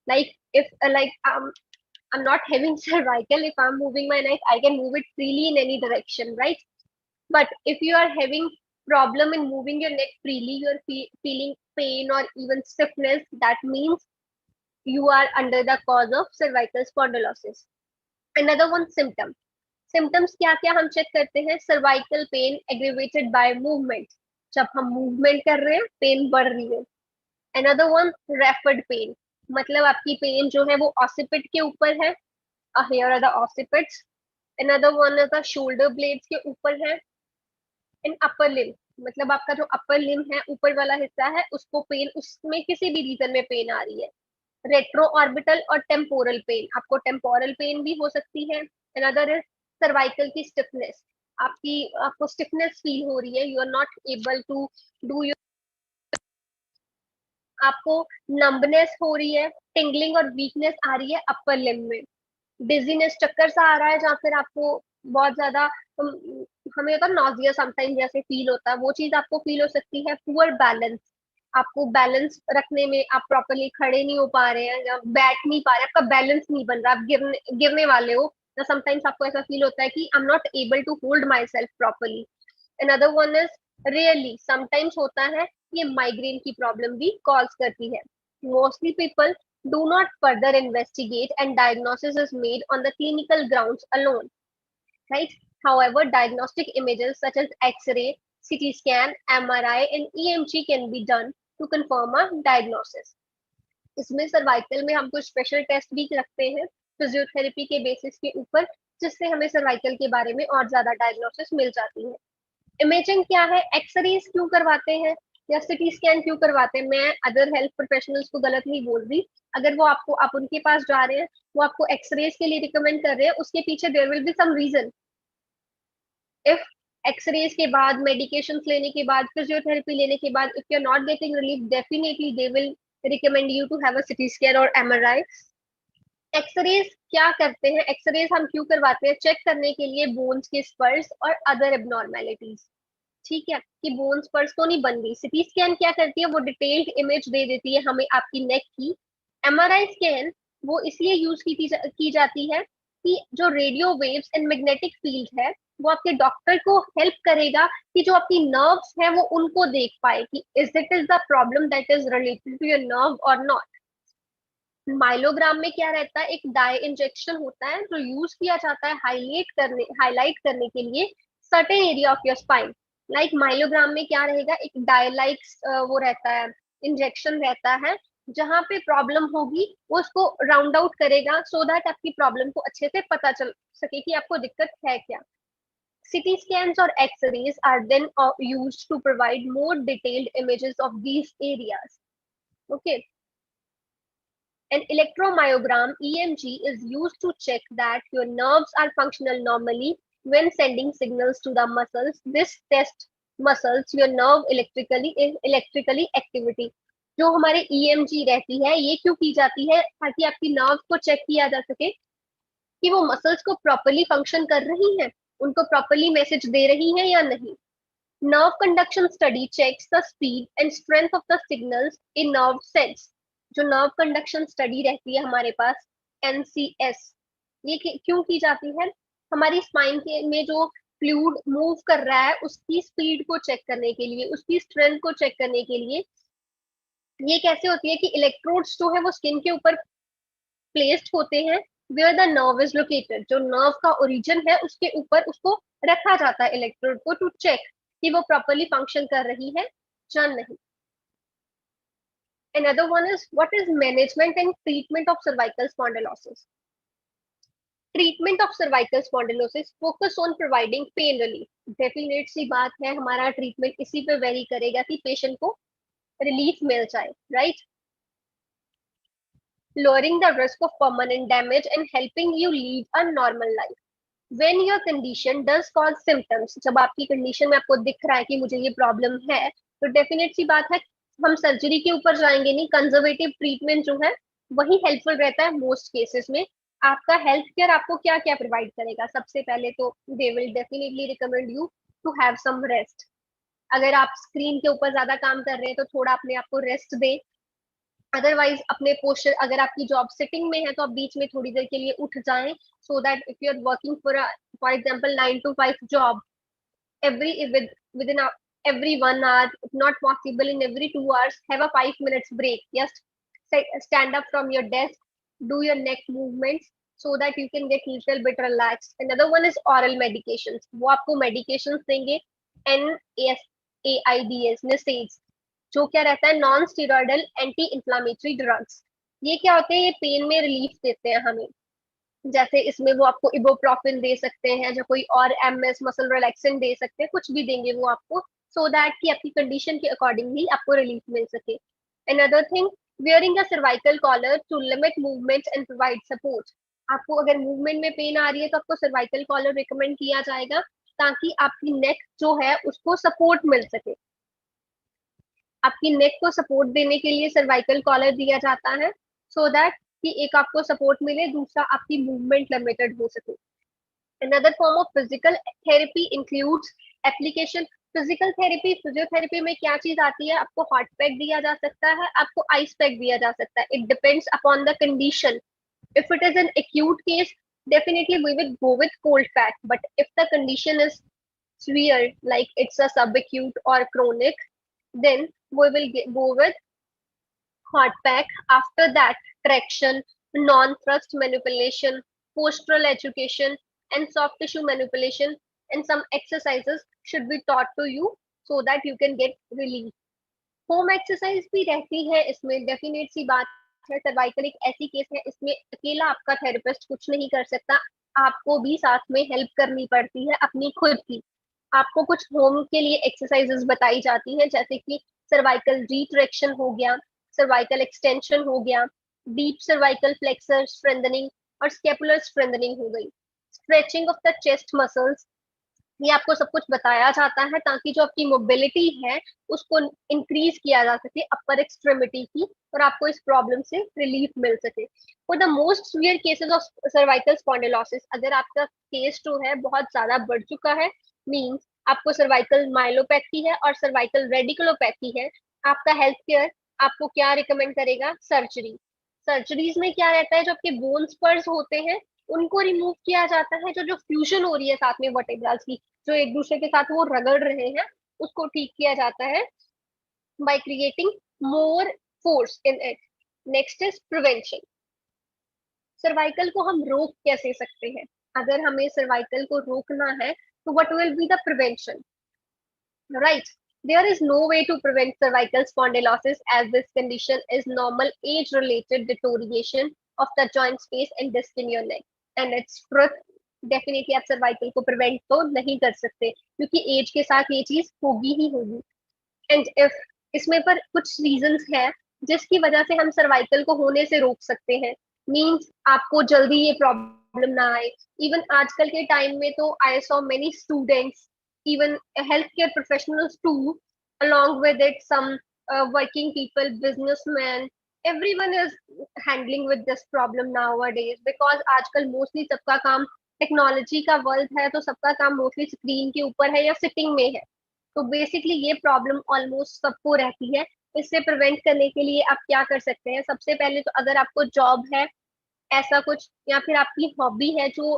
Like if I'm not having cervical, if I'm moving my neck, I can move it freely in any direction, right? But if you are having problem in moving your neck freely, you are feeling pain or even stiffness, that means you are under the cause of cervical spondylosis. Another one, symptom. Symptoms क्या क्या हम check करते हैं? Cervical pain aggravated by movement. जब हम movement कर रहे हैं, pain बढ़ रही है. Another one, rapid pain. मतलब आपकी पेन जो है वो occiput के ऊपर है. Here are the occipits. Another one is the shoulder blades के ऊपर है. इन अपर लिम, मतलब आपका जो अपर लिम है, ऊपर वाला हिस्सा है, उसको पेन, उसमें किसी भी रीजन में पेन आ रही है. रेट्रो ऑर्बिटल और टेम्पोरल पेन, आपको टेम्पोरल पेन भी हो सकती है. अनदर इज सर्वाइकल की स्टिफनेस, आपको स्टिफनेस फील हो रही है, you are not able to do your, आपको नंबनेस हो रही है, टिंगलिंग और वीकनेस आ रही है अपर लिम में. डिजीनेस, चक्कर सा आ रहा है, या फिर आपको बहुत ज्यादा हमें होता है नॉजिया समटाइम जैसे फील होता है, वो चीज आपको फील हो सकती है. पुअर बैलेंस, आपको बैलेंस रखने में आप प्रॉपरली खड़े नहीं हो पा रहे हैं या बैठ नहीं पा रहे, आपका बैलेंस नहीं बन रहा, आप गिरने वाले हो. या समटाइम्स आपको ऐसा फील होता है कि I am not able to hold myself properly. Another one is rarely sometimes होता है, ये माइग्रेन की प्रॉब्लम भी कॉज करती है. Mostly people do not further investigate and diagnosis is made on the clinical grounds alone, right? However, diagnostic images such as X-ray, CT scan, MRI and EMG can be done to confirm a diagnosis. इसमें cervical में हम कुछ special test भी रखते हैं physiotherapy के basis के ऊपर, जिससे हमें सर्वाइकल के बारे में और ज्यादा डायग्नोसिस मिल जाती है. इमेजिंग क्या है? एक्सरेज क्यों करवाते हैं या सिटी स्कैन क्यों करवाते हैं? मैं अदर हेल्थ प्रोफेशनल्स को गलत नहीं बोल रही. अगर वो आपको, आप उनके पास जा रहे हैं, वो आपको एक्सरेज के लिए रिकमेंड कर रहे हैं, उसके पीछे there will be some reason. If X-rays के बाद, मेडिकेशन लेने के बाद, फिजियोथेरेपी लेने के बाद, if you are not getting relief, definitely they will recommend you to have a CT scan और एमआरआई. एक्सरेज क्या करते हैं? एक्सरेज हम क्यों करवाते हैं? चेक करने के लिए बोन्स के स्पर्स और अदर एबनॉर्मेलिटीज. ठीक है, कि बोन्स पर तो नहीं बन गई. सिटी स्कैन क्या करती है? वो डिटेल्ड इमेज दे देती है हमें आपकी नेक की. एमआरआई स्कैन वो इसलिए यूज की जाती है कि जो radio waves and magnetic field है, वो आपके डॉक्टर को हेल्प करेगा कि जो आपकी नर्व्स है वो उनको देख पाए कि is it the problem that is related to your nerve और नॉट. माइलोग्राम में क्या रहता है? एक डाई इंजेक्शन होता है जो यूज किया जाता है हाईलाइट करने के लिए certain area of your spine. Like myelogram में क्या रहेगा? एक डाई लाइक वो रहता है, इंजेक्शन रहता है, जहां पे प्रॉब्लम होगी वो उसको राउंड आउट करेगा, सो दैट आपकी प्रॉब्लम को अच्छे से पता चल सके कि आपको दिक्कत है क्या. सिटी स्कैन्स और X-rays are then used to provide more detailed images of these areas. Okay. An electromyogram (EMG) is used to check that your nerves are functional normally when sending signals to the muscles. This test muscles your nerve electrically activity. जो हमारे EMG रहती है, ये क्यों की जाती है? ताकि आपकी नर्व को चेक किया जा सके कि वो मसल्स को प्रॉपरली फंक्शन कर रही हैं, उनको प्रॉपरली मैसेज दे रही हैं या नहीं. Nerve conduction study checks the speed and strength of the signals in nerve cells. जो नर्व कंडक्शन स्टडी रहती है हमारे पास, NCS, ये क्यों की जाती है? हमारी स्पाइन के में जो फ्लूइड मूव कर रहा है उसकी स्पीड को चेक करने के लिए, उसकी स्ट्रेंथ को चेक करने के लिए. ये कैसे होती है कि इलेक्ट्रोड्स जो है वो स्किन के ऊपर प्लेस्ड होते हैं where the nerve is located, जो नर्व का ओरिजिन है उसके ऊपर उसको रखा जाता है इलेक्ट्रोड को, टू चेक कि वो प्रॉपरली फंक्शन कर रही है या नहीं. Another one is what is management and treatment of cervical spondylosis. Treatment of cervical spondylosis focus on providing pain relief. Definite सी बात है, हमारा ट्रीटमेंट इसी पे वेरी करेगा कि पेशेंट को रिलीफ मिल जाए, right. Lowering the risk of permanent damage and helping you lead a normal life. When your condition does cause symptoms, जब आपकी कंडीशन में आपको दिख रहा है कि मुझे ये प्रॉब्लम है, तो डेफिनेट सी बात है हम सर्जरी के ऊपर जाएंगे नहीं. कंजर्वेटिव ट्रीटमेंट जो है वही हेल्पफुल रहता है मोस्ट केसेस में. आपका हेल्थ केयर आपको क्या क्या प्रोवाइड करेगा? सबसे पहले तो they will definitely recommend you to have some rest. अगर आप स्क्रीन के ऊपर ज्यादा काम कर रहे हैं तो थोड़ा अपने आप को रेस्ट दें. अदरवाइज अपने पोस्चर, अगर आपकी जॉब सिटिंग में है तो आप बीच में थोड़ी देर के लिए उठ जाएं, so that if you are working for example 9 to 5 job, every within every 1 hour, if not possible in every 2 hours, have a 5 minutes break. Just stand up from your desk, do your neck movements so that you can get little bit relaxed. Another one is oral medications. वो आपको medications देंगे NSAIDs, NSAIDs, जो क्या रहता है non steroidal anti inflammatory drugs. ये क्या होते हैं? ये पेन में रिलीफ देते हैं हमें. जैसे इसमें वो आपको इबोप्रोफिन दे सकते हैं, जो कोई और एमएस मसल रिलैक्सेंट दे सकते हैं, कुछ भी देंगे वो आपको, सो दैट कि आपकी कंडीशन के अकॉर्डिंगली आपको रिलीफ मिल सके. Another thing, wearing a cervical collar to limit movements and provide support. आपको अगर मूवमेंट में पेन आ रही है तो आपको सर्वाइकल कॉलर रिकमेंड किया जाएगा ताकि आपकी नेक जो है उसको सपोर्ट मिल सके. आपकी नेक को सपोर्ट देने के लिए सर्वाइकल कॉलर दिया जाता है, सो दैट कि एक आपको सपोर्ट मिले, दूसरा आपकी मूवमेंट लिमिटेड हो सके. Another form of physical therapy includes application. Physical therapy, physiotherapy में क्या चीज आती है? आपको हॉट पैक दिया जा सकता है, आपको आइस पैक दिया जा सकता है. It depends upon the condition. If it is an acute case, definitely we will go with cold pack. But if the condition is severe, like it's a subacute or chronic, then we will go with hot pack. After that, traction, non-thrust manipulation, postural education, and soft tissue manipulation, and some exercises should be taught to you so that you can get relief. Home exercise भी रहती है इसमें, definite सी बात है. Cervical एक ऐसी case है, इसमें अकेला आपका थेरेपिस्ट कुछ नहीं कर सकता, आपको भी साथ में हेल्प करनी पड़ती है अपनी खुद की. आपको कुछ होम के लिए एक्सरसाइजेस बताई जाती हैं, जैसे कि सर्वाइकल रिट्रैक्शन हो गया, सर्वाइकल एक्सटेंशन हो गया, डीप सर्वाइकल फ्लेक्सर स्ट्रेंथनिंग और स्केपुलर स्ट्रेंथनिंग हो गई, stretching of the chest muscles. ये आपको सब कुछ बताया जाता है ताकि जो आपकी मोबिलिटी है उसको इंक्रीज किया जा सके अपर एक्सट्रीमिटी की, और आपको इस प्रॉब्लम से रिलीफ मिल सके. For the most severe cases of cervical spondylosis, अगर आपका केस जो है बहुत ज्यादा बढ़ चुका है, मींस आपको सर्वाइकल माइलोपैथी है और सर्वाइकल रेडिकुलोपैथी है, आपका हेल्थ केयर आपको क्या रिकमेंड करेगा? सर्जरी. सर्जरीज में क्या रहता है? जो आपके बोन स्पर्स होते हैं उनको रिमूव किया जाता है, जो जो फ्यूजन हो रही है साथ में वर्टेब्रास की, जो एक दूसरे के साथ वो रगड़ रहे हैं, उसको ठीक किया जाता है by creating more force in it. Next is prevention. Cervical को हम रोक कैसे सकते हैं? अगर हमें सर्वाइकल को रोकना है तो what will be the prevention? Right. There is no way to prevent cervical spondylosis as this condition is normal age-related deterioration of the joint space and disc in your neck. And it's truth. Definitely आप cervical को prevent तो नहीं कर सकते क्योंकि age के साथ ये चीज होगी ही होगी. एंड इफ इसमें पर कुछ रीजंस है जिसकी वजह से हम सर्वाइकल को होने से रोक सकते हैं. मींस आपको जल्दी ये प्रॉब्लम ना आए. इवन आजकल के टाइम में तो I saw many students, even healthcare professionals too, along with it some working people, businessmen, everyone is handling with this problem nowadays because आजकल mostly सबका काम टेक्नोलॉजी का वर्ल्ड है, तो सबका काम मोस्टली स्क्रीन के ऊपर है या सिटिंग में है. तो बेसिकली ये प्रॉब्लम ऑलमोस्ट सबको रहती है. इससे प्रिवेंट करने के लिए आप क्या कर सकते हैं? सबसे पहले तो अगर आपको जॉब है ऐसा कुछ, या फिर आपकी हॉबी है जो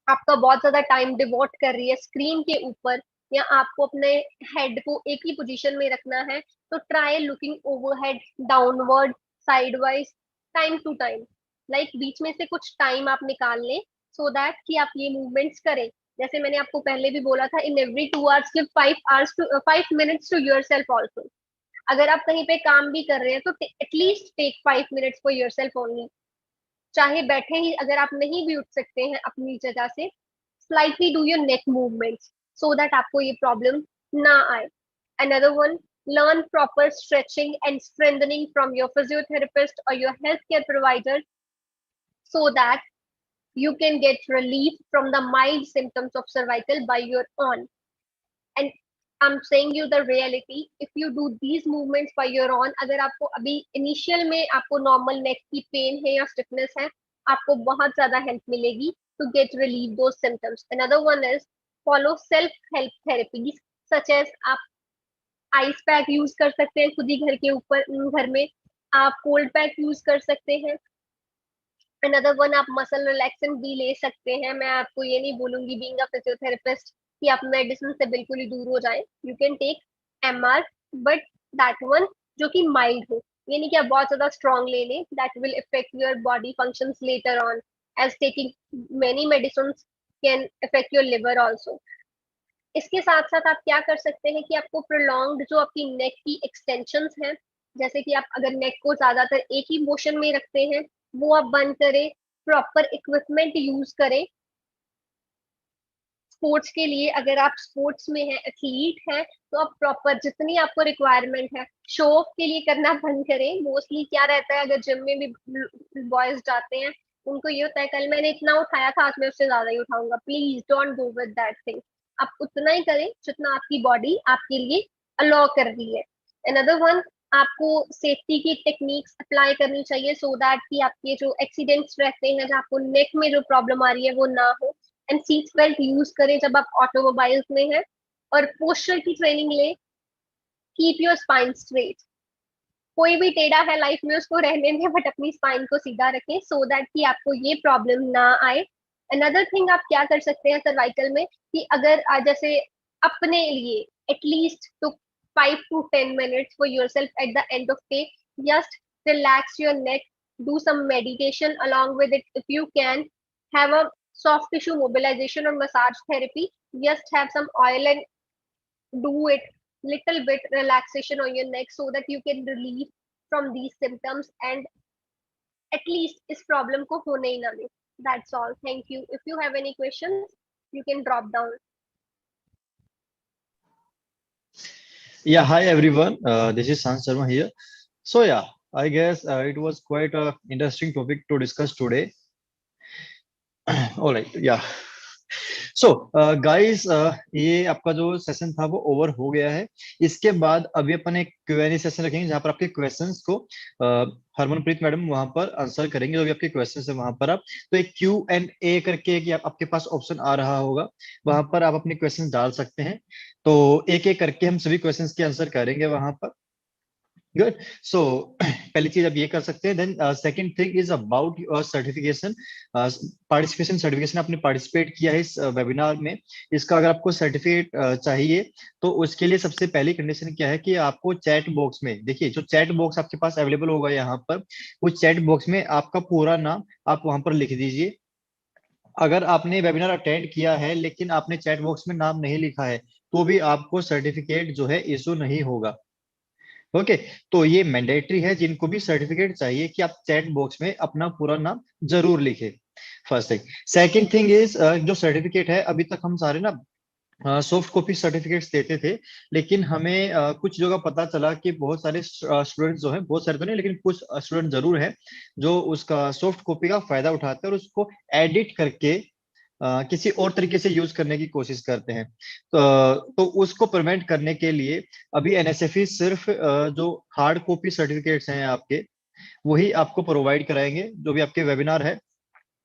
आपका बहुत ज्यादा टाइम डिवोट कर रही है स्क्रीन के ऊपर, या आपको अपने हेड को एक ही पोजीशन में रखना है, तो try looking overhead, downward, sideways, time to time. Like बीच में से कुछ टाइम आप निकाल लें सो दैट कि आप ये मूवमेंट्स करें। जैसे मैंने आपको पहले भी बोला था, in every 2 hours give 5 hours to 5 minutes to yourself also. अगर आप कहीं पे काम भी कर रहे हैं तो at least take 5 minutes for yourself only. चाहे बैठे ही अगर आप नहीं भी उठ सकते हैं अपनी जगह से, slightly do your neck movements so that आपको ये प्रॉब्लम ना आए। Another one, learn proper stretching and strengthening from your physiotherapist or your healthcare provider so that you can get relief from the mild symptoms of cervical by your own. And I'm saying you the reality, if you do these movements by your own, अगर आपको अभी initial में आपको normal नेक की pen है या stiffness है, आपको बहुत ज्यादा हेल्प मिलेगी to get relieve those symptoms. Another one is follow self help therapies such as आप आइस पैक यूज कर सकते हैं खुद ही घर के ऊपर, घर में आप कोल्ड पैक यूज कर सकते हैं। अनदर वन, आप मसल रिलैक्सेंट भी ले सकते हैं। मैं आपको ये नहीं बोलूंगी बीइंग अ फिजियोथेरेपिस्ट कि आप मेडिसिन से बिल्कुल ही दूर हो जाएं। You can take MR, but that one जो कि माइल्ड हो। ये नहीं कि आप बहुत ज्यादा स्ट्रॉन्ग ले लें, that will affect your body functions later on, as taking many medicine can affect your liver also. इसके साथ साथ आप क्या कर सकते हैं कि आपको प्रोलॉन्ग्ड जो आपकी नेक की एक्सटेंशंस हैं, जैसे कि आप अगर नेक को ज्यादातर एक ही मोशन में रखते हैं, वो आप बंद करें। प्रॉपर इक्विपमेंट यूज करें स्पोर्ट्स के लिए। अगर आप स्पोर्ट्स में हैं, एथलीट हैं, तो आप प्रॉपर जितनी आपको रिक्वायरमेंट है शो ऑफ के लिए करना बंद करें। मोस्टली क्या रहता है, अगर जिम में भी बॉयज जाते हैं, उनको ये होता है कल मैंने इतना उठाया था, आज मैं उससे ज्यादा ही उठाऊंगा। Please don't go with that thing. आप उतना ही करें जितना आपकी बॉडी आपके लिए अलाउ कर रही है। अनदर वन, आपको सेफ्टी की टेक्निक्स अप्लाई करनी चाहिए सो दैट कि आपके जो एक्सीडेंट्स रहते हैं, जहाँ आपको नेक में जो प्रॉब्लम आ रही है, वो ना हो। एंड सीट बेल्ट यूज करें जब आप ऑटोमोबाइल्स में हैं। और पोस्चर की ट्रेनिंग ले, कीप योर स्पाइन स्ट्रेट। कोई भी टेढ़ा है लाइफ में उसको रहने में, बट अपनी स्पाइन को सीधा रखें सो दैट कि आपको ये प्रॉब्लम ना आए। अनदर थिंग आप क्या कर सकते हैं सर्वाइकल में, कि अगर जैसे अपने लिए एटलीस्ट तो 5 to 10 minutes for yourself at the end of day, just relax your neck, do some meditation along with it if you can, have a soft tissue mobilization or massage therapy, just have some oil and do it little bit relaxation on your neck so that you can relieve from these symptoms and at least इस problem को होने ही ना दे। That's all. Thank you. If you have any questions, you can drop down. Yeah, hi everyone. This is San Sharma here. So yeah, I guess it was quite a interesting topic to discuss today. All right, yeah. So guys, ये आपका जो session था वो over हो गया है। इसके बाद अभी अपन एक Q&A सेशन रखेंगे जहां पर आपके क्वेश्चंस को हरमनप्रीत मैडम वहां पर आंसर करेंगे। जो भी आपके क्वेश्चंस है वहां पर आप तो एक Q&A करके कि आपके पास ऑप्शन आ रहा होगा, वहां पर आप अपने क्वेश्चंस डाल सकते हैं। तो एक एक करके हम सभी क्वेश्चंस के आंसर करेंगे वहां पर। गुड। सो पहली चीज आप ये कर सकते हैं। Then second thing is about your certification, participation certification. आपने पार्टिसिपेट किया है इस वेबिनार में, इसका अगर आपको सर्टिफिकेट चाहिए तो उसके लिए सबसे पहली कंडीशन क्या है कि आपको चैट बॉक्स में, देखिए जो चैट बॉक्स आपके पास अवेलेबल होगा यहाँ पर, वो चैट बॉक्स में आपका पूरा नाम आप वहां पर लिख दीजिए। अगर आपने वेबिनार अटेंड किया है लेकिन आपने चैट बॉक्स में नाम नहीं लिखा है तो भी आपको सर्टिफिकेट जो है इशू नहीं होगा। ओके, तो ये मैंडेटरी है जिनको भी सर्टिफिकेट चाहिए कि आप चैट बॉक्स में अपना पूरा नाम जरूर लिखें। First thing. Second thing is जो सर्टिफिकेट है, अभी तक हम सारे ना सॉफ्ट कॉपी सर्टिफिकेट्स देते थे, लेकिन हमें कुछ जगह पता चला कि बहुत सारे स्टूडेंट्स जो है, बहुत सारे तो नहीं लेकिन कुछ स्टूडेंट जरूर है जो उसका सॉफ्ट कॉपी का फायदा उठाते हैं और उसको एडिट करके किसी और तरीके से यूज करने की कोशिश करते हैं। तो उसको प्रिवेंट करने के लिए अभी एनएसएफई सिर्फ जो हार्ड कॉपी सर्टिफिकेट्स हैं आपके, वही आपको प्रोवाइड कराएंगे। जो भी आपके वेबिनार है,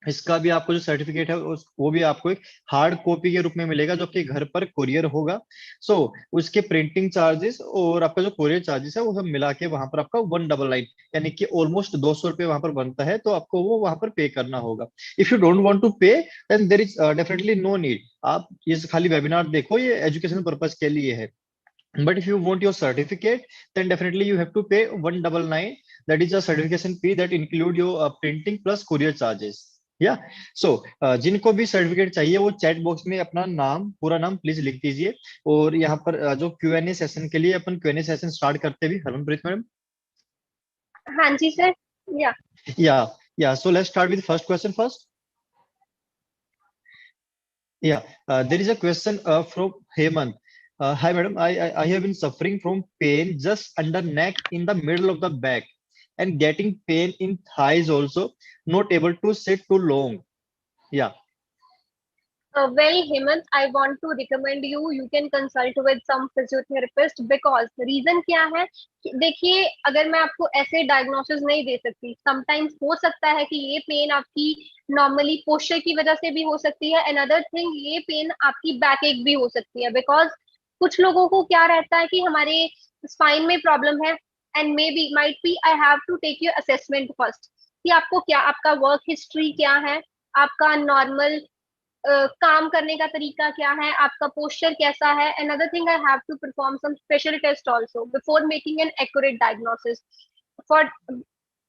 इसका भी आपको जो सर्टिफिकेट है वो भी आपको एक हार्ड कॉपी के रूप में मिलेगा जो आपके घर पर कुरियर होगा। सो उसके प्रिंटिंग चार्जेस और आपका जो कुरियर चार्जेस है वो सब मिला के वहां पर आपका 199 यानी कि ऑलमोस्ट 200 रुपये वहां पर बनता है, तो आपको वो वहां पर पे करना होगा। If you don't want to pay then there is definitely no need. आप ये खाली वेबिनार देखो, ये एजुकेशन पर्पज के लिए है। But if you want your certificate, then definitely you have to pay 199. That is a certification fee that include your printing plus courier charges. या सो जिनको भी सर्टिफिकेट चाहिए वो चैट बॉक्स में अपना नाम पूरा नाम प्लीज लिख दीजिए। और यहाँ पर जो Q&A सेशन के लिए अपन Q&A सेशन स्टार्ट करते भी हरमनप्रीत मैडम। हाँ जी सर। या या so let's start with first question first. Yeah, there is a question from Hemant. Hi, madam. I have been suffering from pain just under neck in the middle of the back and getting pain in thighs also. Not able to sit too long. Yeah. well Hemant, I want to recommend you can consult with some physiotherapist because reason क्या है देखिए अगर मैं आपको ऐसे diagnosis नहीं दे सकती, sometimes हो सकता है कि ये पेन आपकी नॉर्मली पोस्चर की वजह से भी हो सकती है, अनदर थिंग ये पेन आपकी बैक एक भी हो सकती है बिकॉज कुछ लोगों को क्या रहता है कि हमारे स्पाइन में प्रॉब्लम है and maybe might be I have to take your assessment first कि आपको क्या आपका वर्क हिस्ट्री क्या है, आपका नॉर्मल काम करने का तरीका क्या है, आपका पोस्चर कैसा है, another thing I have to perform some special test also before making an accurate diagnosis. For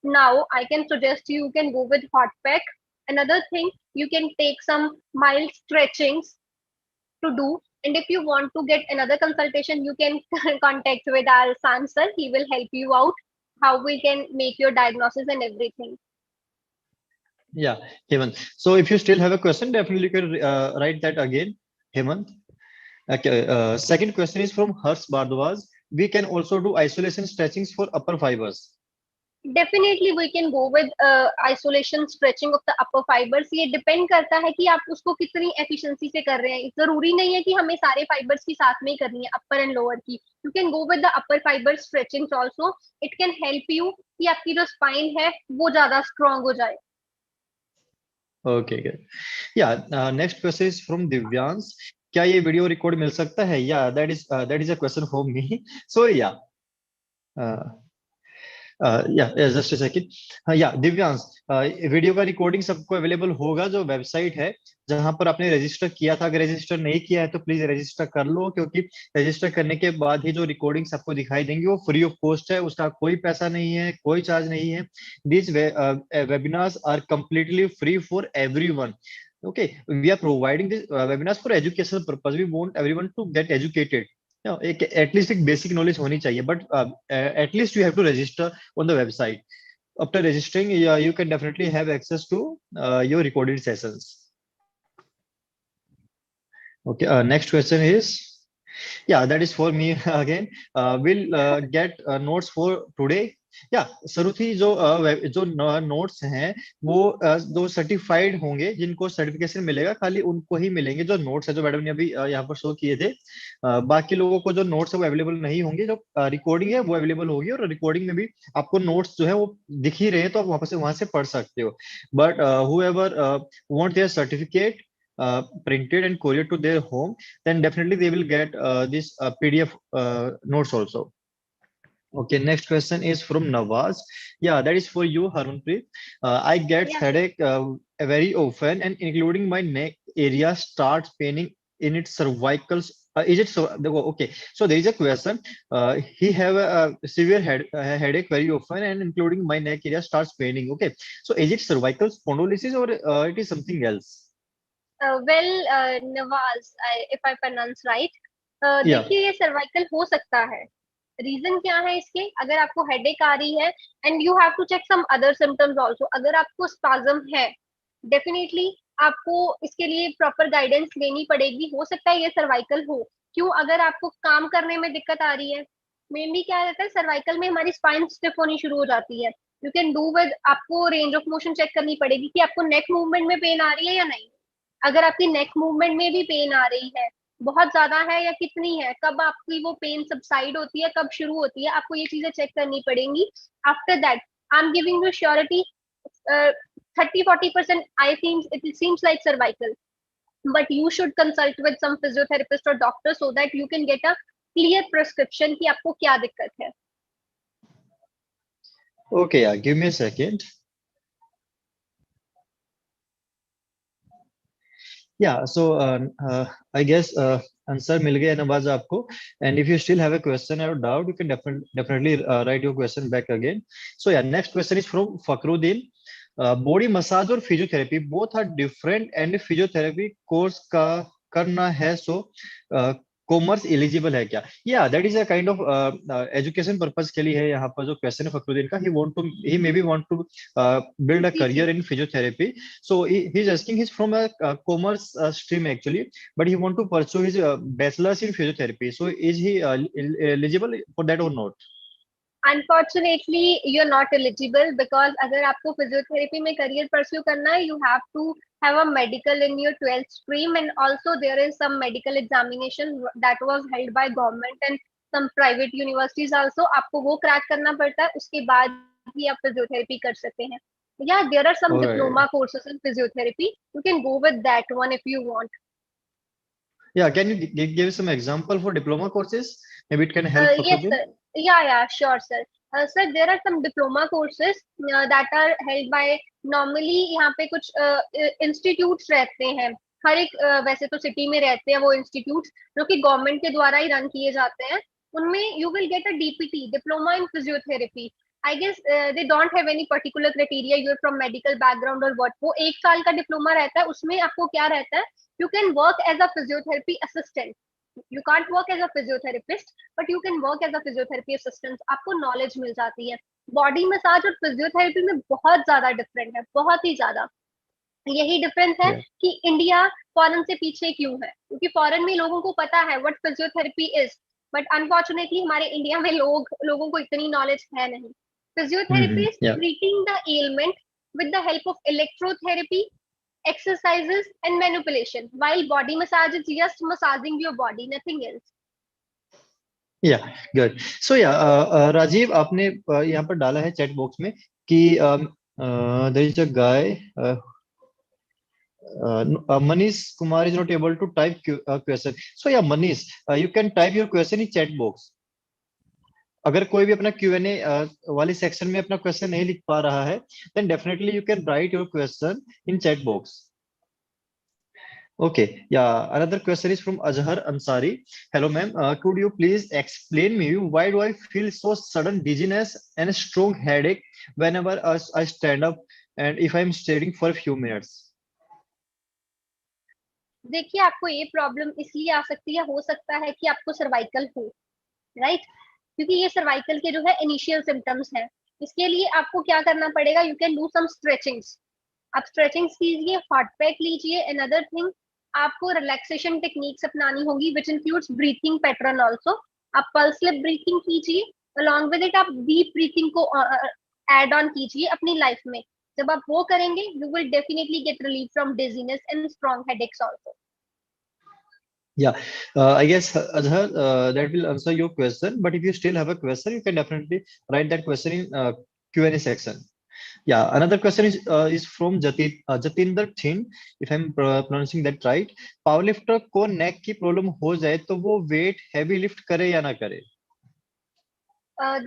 now I can suggest you can go with hot pack. Another thing, you can take some mild stretchings to do, and if you want to get another consultation you can contact with our San sir, he will help you out how we can make your diagnosis and everything. Yeah, Hemant. So if you still have a question, definitely you can write that again, Hemant. Okay. Second question is from Harsh Bardwaj. We can also do isolation stretchings for upper fibers. Definitely we can go with isolation stretching of the upper fibers. ये depend करता है कि आप उसको कितनी efficiency से कर रहे हैं, जरूरी नहीं है कि हमें सारे फाइबर्स की साथ में ही करनी है, अपर एंड लोअर की। You can go with the upper fibre stretching also, it can help you कि आपकी जो स्पाइन है वो ज्यादा स्ट्रॉन्ग हो जाए। Okay, good. Yeah, next question is from Divyans. क्या ये वीडियो रिकॉर्ड मिल सकता है? Yeah, that is a question for me. So yeah. Uh, just second. हाँ या दिव्यांश, वीडियो का रिकॉर्डिंग सबको अवेलेबल होगा जो वेबसाइट है जहां पर आपने रजिस्टर किया था। अगर रजिस्टर नहीं किया है तो प्लीज रजिस्टर कर लो, क्योंकि रजिस्टर करने के बाद ही जो रिकॉर्डिंग्स आपको दिखाई देंगी वो फ्री ऑफ कॉस्ट है, उसका कोई पैसा नहीं है, कोई चार्ज नहीं है। These webinars are completely free for everyone. Okay, we are providing this webinars for educational purpose. We want everyone to get educated. एक एटलीस्ट एक बेसिक नॉलेज होनी चाहिए, but at least you have to register on the website. After registering you can definitely have access to your recorded sessions. Okay, next question is, yeah, that is for me again. We'll get notes for today. या सरुथी, जो notes हैं वो जो certified होंगे, जिनको certification मिलेगा खाली उनको ही मिलेंगे जो नोट्स है जो मैडम ने अभी यहाँ पर शो किए थे। बाकी लोगों को जो नोट्स है वो अवेलेबल नहीं होंगे। जो रिकॉर्डिंग है वो अवेलेबल होगी, और रिकॉर्डिंग में भी आपको नोट्स जो है वो दिख ही रहे हैं, तो आप वहां से पढ़ सकते हो। But whoever want their certificate printed and courier to their home, then definitely they will get this PDF notes also. Okay, next question is from Nawaz. Yeah, that is for you, Harmanpreet. I get Yeah. headache very often, and including my neck area starts paining in its cervicals. Is it so? Okay, so there is a question. He have a severe headache very often, and including my neck area starts paining. Okay, so is it cervical spondylosis or it is something else? Nawaz, if I pronounce right, Yeah. देखिए ये cervical हो सकता है। Reason क्या है इसके, अगर आपको हेडेक आ रही है and you have to check some other symptoms also, अगर आपको स्पाज्म है डेफिनेटली आपको इसके लिए प्रॉपर गाइडेंस लेनी पड़ेगी। हो सकता है ये सर्वाइकल हो। क्यों? अगर आपको काम करने में दिक्कत आ रही है, मेनली क्या रहता है सर्वाइकल में हमारी स्पाइन स्टिफ होनी शुरू हो जाती है। यू कैन डू विद, आपको रेंज ऑफ मोशन चेक करनी पड़ेगी कि आपको नेक मूवमेंट में पेन आ रही है या नहीं। अगर आपकी नेक मूवमेंट में भी पेन आ रही है, बहुत ज्यादा है या कितनी है, कब आपकी वो पेन सबसाइड होती है, कब शुरू होती है, आपको ये चीजें चेक करनी पड़ेंगी। After that I am giving you surety 30-40% I think it seems like cervical, but you should consult with some physiotherapist और doctor so that you can get a clear prescription कि आपको क्या दिक्कत है। Okay, yeah, give me a second. Yeah, so I guess answer मिल गया नवाज आपको. And if you still have a question or doubt, you can definitely write your question back again. So yeah next question is from Fakhruddin. Body massage और physiotherapy both are different, and physiotherapy course का करना है, so commerce eligible है क्या? या that is a kind of education purpose के लिए है यहाँ पर जो क्वेश्चन है फकरुद्दीन का. He maybe want to build a जी career जी in physiotherapy. So he's asking, he's from a commerce stream actually, but he want to pursue his bachelor's in physiotherapy. So is he eligible for that or not? Unfortunately you are not eligible, because अगर आपको physiotherapy में career pursue करना है, you have to have a medical in your 12th stream, and also there is some medical examination that was held by government and some private universities also. आपको वो crack करना पड़ता है, उसके बाद ही आप फिजियोथेरेपी कर सकते हैं. Yeah, there are some All right. diploma courses in physiotherapy. You can go with that one if you want. Yeah, can you give some example for diploma courses? Maybe it can help Yes, Fakhruddin. sir. Yeah, sure, sir. Sir, there are some diploma courses that are held by normally यहाँ पे कुछ institutes रहते हैं. हर एक वैसे तो city में रहते हैं वो इंस्टीट्यूट्स जो कि गवर्नमेंट के द्वारा ही रन किए जाते हैं. उनमें you will get a DPT, diploma in physiotherapy. I guess they don't have any particular criteria you are from medical background और व्हाट. वो 1 साल का डिप्लोमा रहता है. उसमें आपको क्या रहता है, you can work as a physiotherapy assistant. You can't work as a physiotherapist, but you can work as a physiotherapy assistant. आपको नॉलेज मिल जाती है. बॉडी मसाज और फिजियोथेरेपी में बहुत ज्यादा डिफरेंट है, बहुत ही ज्यादा. यही डिफरेंस है Yeah. कि इंडिया फॉरेन से पीछे क्यों है, क्योंकि फॉरेन में लोगों को पता है what physiotherapy is, but unfortunately हमारे इंडिया में लोगों को इतनी नॉलेज है नहीं. Physiotherapy is Yeah. Treating the element with the help of electrotherapy, exercises and manipulation, while body massage is just massaging your body, nothing else. Yeah, good. So yeah, Rajiv आपने यहाँ पर डाला है चैट बॉक्स में कि there is a guy, Manish Kumar is not able to type question. So yeah, Manish, you can type your question in chat box. अगर कोई भी अपना Q&A वाली सेक्शन में अपना क्वेश्चन नहीं लिख पा रहा है, then definitely you can write your question in chat box. Okay, yeah. Another question is from Azhar Ansari. Hello, ma'am. Could you please explain me why do I feel so sudden dizziness and a strong headache whenever I stand up and if I'm standing for a few minutes? देखिए, आपको ये problem इसलिए आ सकती है, हो सकता है कि आपको सर्वाइकल हो, राइट? क्योंकि ये सर्वाइकल के जो है इनिशियल सिम्टम्स हैं. इसके लिए आपको क्या करना पड़ेगा, you can do some stretchings. आप स्ट्रेचिंग्स कीजिए, हॉट पैक लीजिए. अनदर थिंग, आपको रिलैक्सेशन टेक्निक्स अपनानी होगी which includes breathing pattern also. आप पल्स स्लिप ब्रीथिंग कीजिए, अलॉन्ग विद इट आप डीप ब्रीथिंग को एड ऑन कीजिए अपनी लाइफ में. जब आप वो करेंगे, you will definitely get relief from dizziness and strong headaches also. Yeah, I guess Azhar, that will answer your question. But if you still have a question, you can definitely write that question in Q&A section. Yeah, another question is from Jatinder Thin, if I'm pronouncing that right. Powerlifter को neck की problem हो जाए तो वो weight heavy lift करे या ना करे?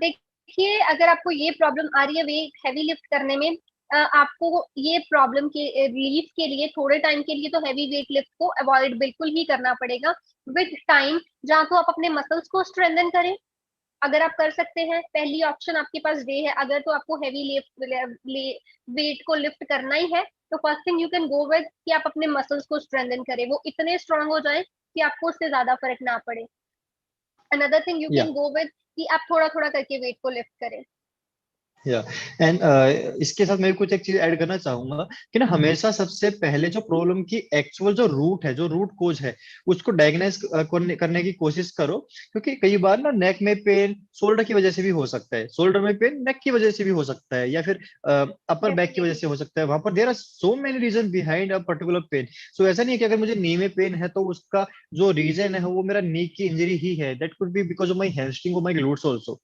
देखिए, अगर आपको ये प्रॉब्लम आ रही है वेट हैवी लिफ्ट करने में, आपको ये प्रॉब्लम के रिलीफ के लिए थोड़े टाइम के लिए तो हैवी वेट लिफ्ट को अवॉइड बिल्कुल ही करना पड़ेगा. विद टाइम जहाँ तो आप अपने मसल्स को स्ट्रेंथन करें, अगर आप कर सकते हैं, पहली ऑप्शन आपके पास ये है. अगर तो आपको हैवी वेट को लिफ्ट करना ही है, तो first thing you can go with कि आप अपने मसल्स को स्ट्रेंथन करें, वो इतने स्ट्रांग हो जाए कि आपको उससे ज्यादा फर्क ना पड़े. Another thing you Yeah. Can go with कि आप थोड़ा थोड़ा करके वेट को लिफ्ट करें. या एंड इसके साथ मैं कुछ एक चीज ऐड करना चाहूंगा कि ना हमेशा सबसे पहले जो प्रॉब्लम की एक्चुअल जो रूट है, जो रूट कोज है, उसको डायग्नोस करने की कोशिश करो. क्योंकि कई बार ना नेक में पेन शोल्डर की वजह से भी हो सकता है, शोल्डर में पेन नेक की वजह से भी हो सकता है, या फिर अपर बैक की वजह डेफिनेटली. से हो सकता है. वहां पर there are so many reason behind a particular pain. So ऐसा नहीं है कि अगर मुझे नी में पेन है तो उसका जो रीजन है वो मेरा नी की इंजरी ही है. That could be because of my hamstring और माई ग्लूट्स ऑल्सो,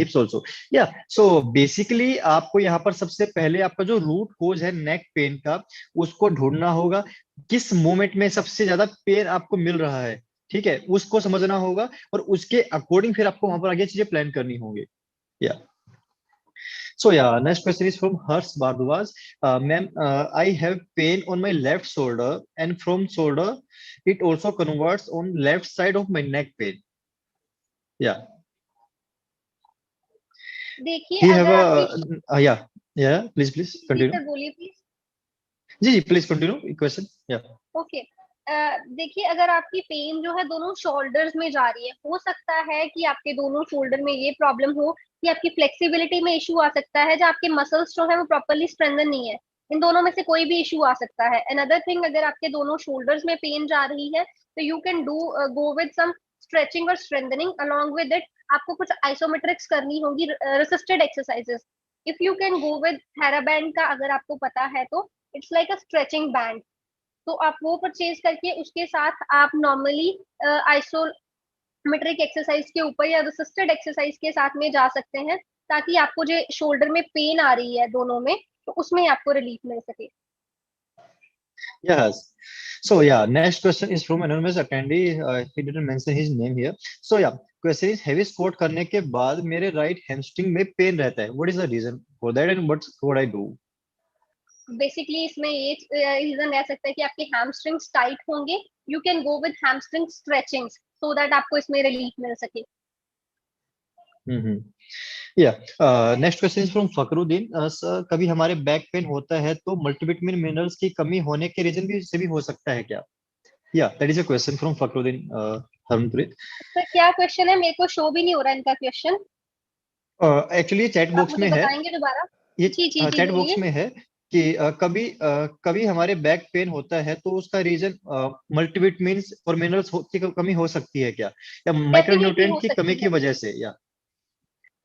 हिप्स ऑल्सो. या सो बेसिकली आपको यहाँ पर सबसे पहले आपका जो रूट कोज है नेक पेन का, उसको ढूंढना होगा. किस मोमेंट में सबसे ज्यादा पेन आपको मिल रहा है, ठीक है, उसको समझना होगा और उसके अकॉर्डिंग फिर आपको वहां पर आगे चीजें प्लान करनी होंगी. या So yeah, next question is from Harsh Bardwaj. Ma'am, I have pain on my left shoulder, and from shoulder, it also converts on left side of my neck pain. Yeah, देखिए he have अगर आपकी, a yeah, yeah. Please जी continue. Sir बोलिए please. जी, please continue question. Yeah. Okay, देखिए अगर आपकी pen जो है दोनों शोल्डर्स में जा रही है, हो सकता है कि आपके दोनों शोल्डर में ये प्रॉब्लम हो कि आपकी फ्लेक्सिबिलिटी में इशू आ सकता है, जो आपके मसल्स जो है वो प्रॉपरली स्ट्रेंथन नहीं है। इन दोनों में से कोई भी इशू आ सकता है। अनदर थिंग, अगर आपके दोनों शोल्डर्स में पेन जा रही है तो you can do go with some stretching और स्ट्रेंथनिंग। अलोंग विद इट आपको कुछ आइसोमेट्रिक्स करनी होगी, resisted exercises. If you can go with theraband का, अगर आपको पता है तो it's like a stretching band. तो आप वो परचेज करके उसके साथ आप नॉर्मली आइसोमेट्रिक एक्सरसाइज के ऊपर या रेसिस्टेड एक्सरसाइज के साथ में जा सकते हैं, ताकि आपको जो शोल्डर में पेन आ रही है दोनों में, तो उसमें आपको रिलीफ मिल सके। Yes. So yeah, next question is from anonymous attendee. He didn't mention his name here. So yeah, question is heavy squat करने के बाद मेरे right hamstring में pain रहता है. What is the reason for that and what I do? Basically इसमें ये reason रह सकता है कि आपके हैमस्ट्रिंग्स टाइट होंगे। You can go with hamstring stretching so that आपको इसमें रिलीफ मिल सके। हम्म। या next question is from Fakhruddin. Sir, कभी हमारे बैक पेन होता है तो मल्टीविटामिन मिनरल्स की कमी होने के रीजन भी से भी हो सकता है क्या? या that is a question from Fakhruddin Harmanpreet. Sir क्या क्वेश्चन है? मेरे को शो भी नहीं हो रहा इनका क्वेश्चन। एक्चुअली चैट आप बॉक्स मुझे में है। बताएंगे दोबारा? ये जी जी जी चैट बॉक्स बोलिए। में है कि कभी हमारे बैक पेन होता है तो उसका रीजन मल्टीविटामिन और मिनरल्स की कमी हो सकती है क्या, या डेफिनेटली माइक्रोन्यूट्रिएंट हो की कमी सकती की है, वजह से? या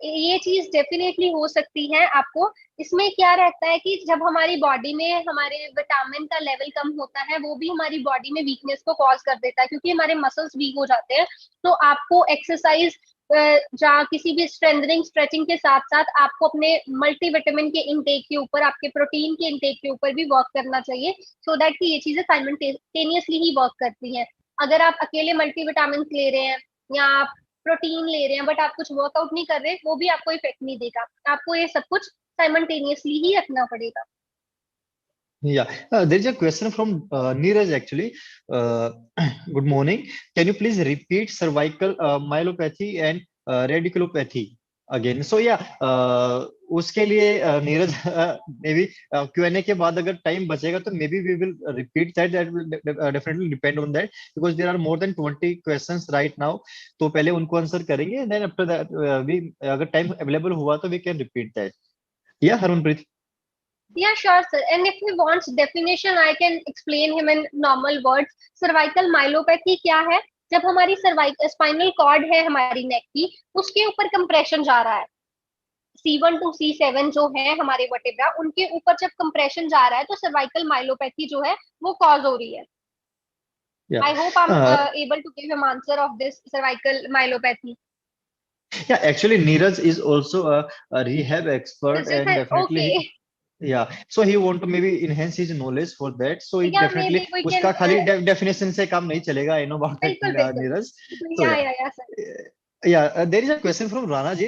ये चीज डेफिनेटली हो सकती है आपको। इसमें क्या रहता है कि जब हमारी बॉडी में हमारे विटामिन का लेवल कम होता है, वो भी हमारी बॉडी में वीकनेस को कॉज कर देता है, क्योंकि हमारे मसल्स वीक हो जाते हैं। तो आपको एक्सरसाइज जहाँ किसी भी स्ट्रेंथनिंग स्ट्रेचिंग के साथ साथ आपको अपने मल्टीविटामिन के इनटेक के ऊपर, आपके प्रोटीन के इनटेक के ऊपर भी वर्क करना चाहिए, सो दैट कि ये चीजें साइमल्टेनियसली ही वर्क करती हैं। अगर आप अकेले मल्टीविटामिन ले रहे हैं या आप प्रोटीन ले रहे हैं बट आप कुछ वर्कआउट नहीं कर रहे, वो भी आपको इफेक्ट नहीं देगा। आपको ये सब कुछ साइमल्टेनियसली ही रखना पड़ेगा। Yeah, there is a question from Neeraj actually. Good morning. Can you please repeat cervical myelopathy and radiculopathy again? So yeah, उसके लिए नीरज मे बी Q&A के बाद अगर टाइम बचेगा तो maybe we will repeat that, that will definitely depend on that because there are more than 20 questions right now. तो पहले उनको आंसर करेंगे, देन आफ्टर दैट वी अगर टाइम अवेलेबल हुआ तो वी कैन रिपीट दैट। या Harmanpreet? Yeah, sure, sir. And if he wants definition, I can explain him in normal words. Cervical myelopathy क्या है? जब हमारी सर्वाइकल स्पाइनल कॉर्ड है हमारी नेक की, उसके ऊपर कंप्रेशन जा रहा है। C1 टू C7 जो है हमारे वर्टेब्रा, उनके ऊपर जब कंप्रेशन जा रहा है तो सर्वाइकल माइलोपैथी जो है वो कॉज हो रही है। Yeah. I hope I am able to give him answer of this cervical myelopathy. Yeah, actually, Neeraj is also a rehab expert, and definitely, okay, yeah. So he want to maybe enhance his knowledge for that. So he या मे definitely B we can, उसका खाली definition से काम नहीं चलेगा. I know about that, बिल्कुल बिल्कुल, Neeraj. So yeah sir. there is a question from Rana ji.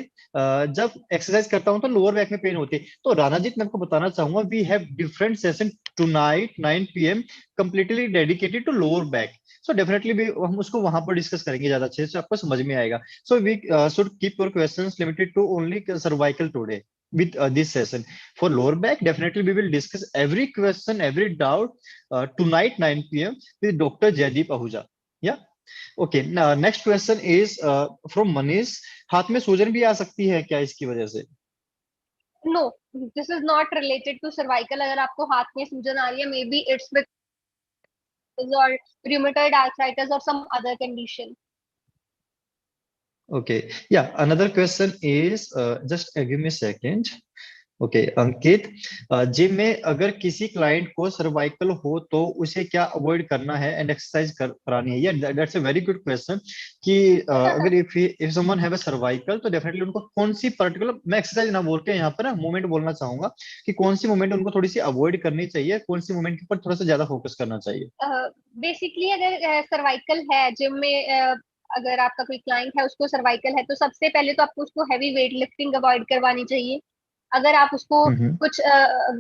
जब एक्सरसाइज करता हूँ तो लोअर बैक में पेन होती है, तो राणा जी मैं आपको बताना चाहूंगा we have different session tonight 9 PM completely dedicated to lower back. So definitely भी हम उसको वहां पर डिस्कस करेंगे ज्यादा अच्छे से, आपको समझ में आएगा। So we should keep your questions limited to only cervical today with this session. For lower back, definitely we will discuss every question, every doubt tonight 9 PM with Dr. Jaideep Ahuja. Yeah. Okay, next question is from Manish. हाथ में सूजन भी आ सकती है क्या इसकी वजह से? No, this is not related to cervical. अगर आपको हाथ में सूजन आ रही है, maybe it's because or rheumatoid arthritis or some other condition. Okay, yeah another question is, just give me second. Okay Ankit, gym में अगर किसी क्लाइंट को सर्वाइकल हो तो उसे क्या अवॉइड करना है एंड एक्सरसाइज करानी है? या that's a very good question कि अगर if someone have a cervical तो डेफिनेटली उनको कौन सी पर्टिकुलर, मैं एक्सरसाइज ना बोल के यहाँ पर ना मूवमेंट बोलना चाहूंगा कि कौन सी मूवमेंट उनको थोड़ी सी अवॉइड करनी चाहिए, कौन सी मूवमेंट के ऊपर थोड़ा सा ज्यादा फोकस करना चाहिए? बेसिकली अगर सर्वाइकल है जिम में, अगर आपका कोई क्लाइंट है उसको सर्वाइकल है, तो सबसे पहले तो आपको उसको हैवी वेट लिफ्टिंग अवॉइड करवानी चाहिए। अगर आप उसको हम्म। कुछ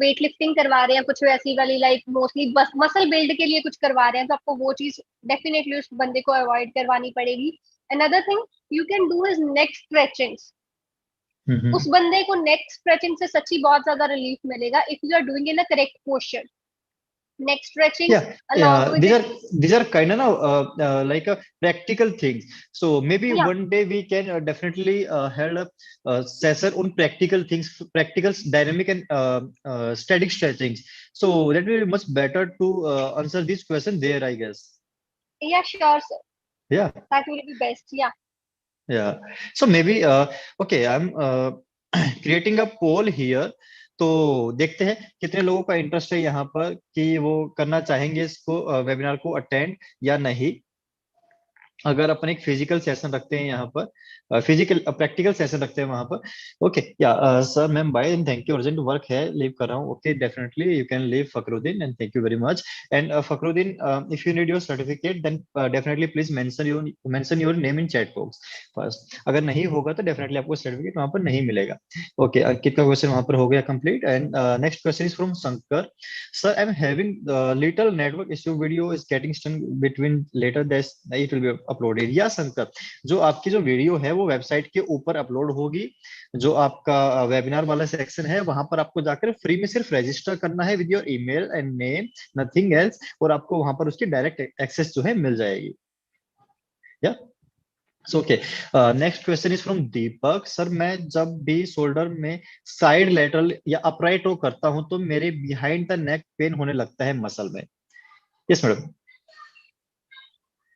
वेट लिफ्टिंग करवा रहे हैं, कुछ वैसी वाली लाइक मोस्टली बस मसल बिल्ड के लिए कुछ करवा रहे हैं, तो आपको वो चीज डेफिनेटली उस बंदे को अवॉइड करवानी पड़ेगी। Another thing you can do is neck stretching. उस हम्म। बंदे को नेक स्ट्रेचिंग से सच्ची बहुत ज्यादा रिलीफ मिलेगा if you are doing in a correct posture. Neck stretching Yeah, along yeah. with it. These are kind of now like a practical things. So maybe Yeah, one day we can definitely held a session on practical things, practical dynamic and static stretchings. So that will be much better to answer this question there, I guess. yeah, sure, sir. Yeah, That will be best. Yeah. yeah. So maybe okay, I'm creating a poll here. तो देखते हैं कितने लोगों का interest है यहाँ पर कि वो करना चाहेंगे इसको वेबिनार को अटेंड या नहीं। अगर अपन एक फिजिकल सेशन रखते हैं यहाँ पर, फिजिकल प्रैक्टिकल सेशन रखते हैं वहां पर। Okay yeah sir ma'am bye and thank you, urgent work है, लीव कर रहा हूँ। Okay definitely you can leave Fakhruddin and thank you very much. And Fakhruddin if you need your certificate then definitely please mention your name in chat box first. अगर नहीं होगा तो definitely आपको certificate वहां पर नहीं मिलेगा। ओके अंकित का क्वेश्चन वहां पर हो गया complete. And next question is from Shankar. Sir, I'm having little network issue. Video is getting stuck between later that it will be uploaded. या शंकर, जो आपकी जो वीडियो है वो वेबसाइट के ऊपर अपलोड होगी। जो आपका वेबिनार वाला सेक्शन है वहां पर आपको जाकर फ्री में सिर्फ रजिस्टर करना है with your email and name, nothing else, और आपको वहां पर उसकी डायरेक्ट एक्सेस जो है मिल जाएगी। या so okay, next question is from Deepak. Sir मैं जब भी शोल्डर में साइड लेटरल या अपराइट रो करता हूं तो मेरे बिहाइंड द नेक पेन होने लगता है मसल में। Yes madam.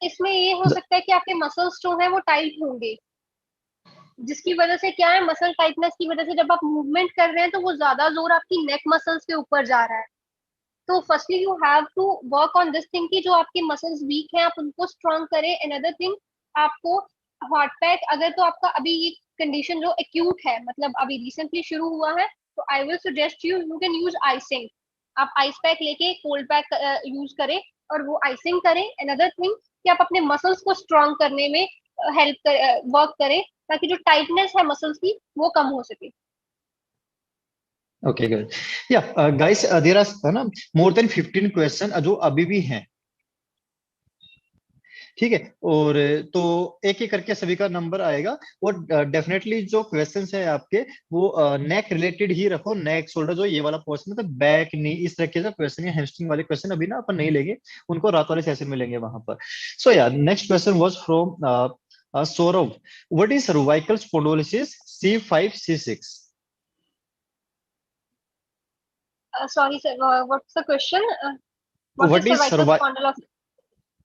इसमें ये हो सकता है कि आपके मसल्स जो है वो टाइट होंगे, जिसकी वजह से क्या है, मसल टाइटनेस की वजह से जब आप मूवमेंट कर रहे हैं तो वो ज्यादा जोर आपकी नेक मसल्स के ऊपर जा रहा है। तो firstly you have to work on this thing कि जो आपके मसल्स वीक हैं आप उनको स्ट्रॉन्ग करें। अनदर थिंग, आपको हॉट पैक, अगर तो आपका अभी ये कंडीशन जो एक्यूट है, मतलब अभी रिसेंटली शुरू हुआ है, तो I will suggest you you can use icing. आप आइस पैक लेके कोल्ड पैक यूज करें और वो आइसिंग करें। अनदर थिंग कि आप अपने मसल्स को स्ट्रॉन्ग करने में हेल्प कर वर्क करें, ताकि जो टाइटनेस है मसल्स की वो कम हो सके। Okay good. या गाइस देयर आर ना मोर देन 15 क्वेश्चन जो अभी भी हैं, ठीक है। और तो एक एक करके सभी का नंबर आएगा। और डेफिनेटली जो क्वेश्चंस है आपके वो नेक रिलेटेड ही रखो, नेक शोल्डर जो ये वाला पोर्शन मतलब बैक नी इस तरह के जो क्वेश्चन है, हैमस्ट्रिंग वाले क्वेश्चन अभी ना अपन नहीं लेंगे, उनको रात वाले सेशन में लेंगे वहां पर। सो yeah next question was from Saurabh. What is cervical spondylosis C5 C6? Sorry sir, what's the question? What what is is cervical spondylosis?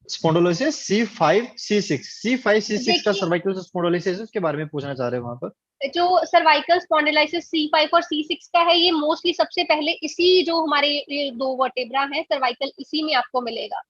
Spondylosis C5 C6, C5 C6 का देखिए, सर्वाइकल स्पॉन्डिलोसिस उसके बारे में पूछना चाह रहे हैं वहां पर। जो सर्वाइकल स्पॉन्डिलाइसिस C5 और C6 का है, ये मोस्टली सबसे पहले इसी जो हमारे ये दो वर्टेब्रा हैं सर्वाइकल, इसी में आपको मिलेगा।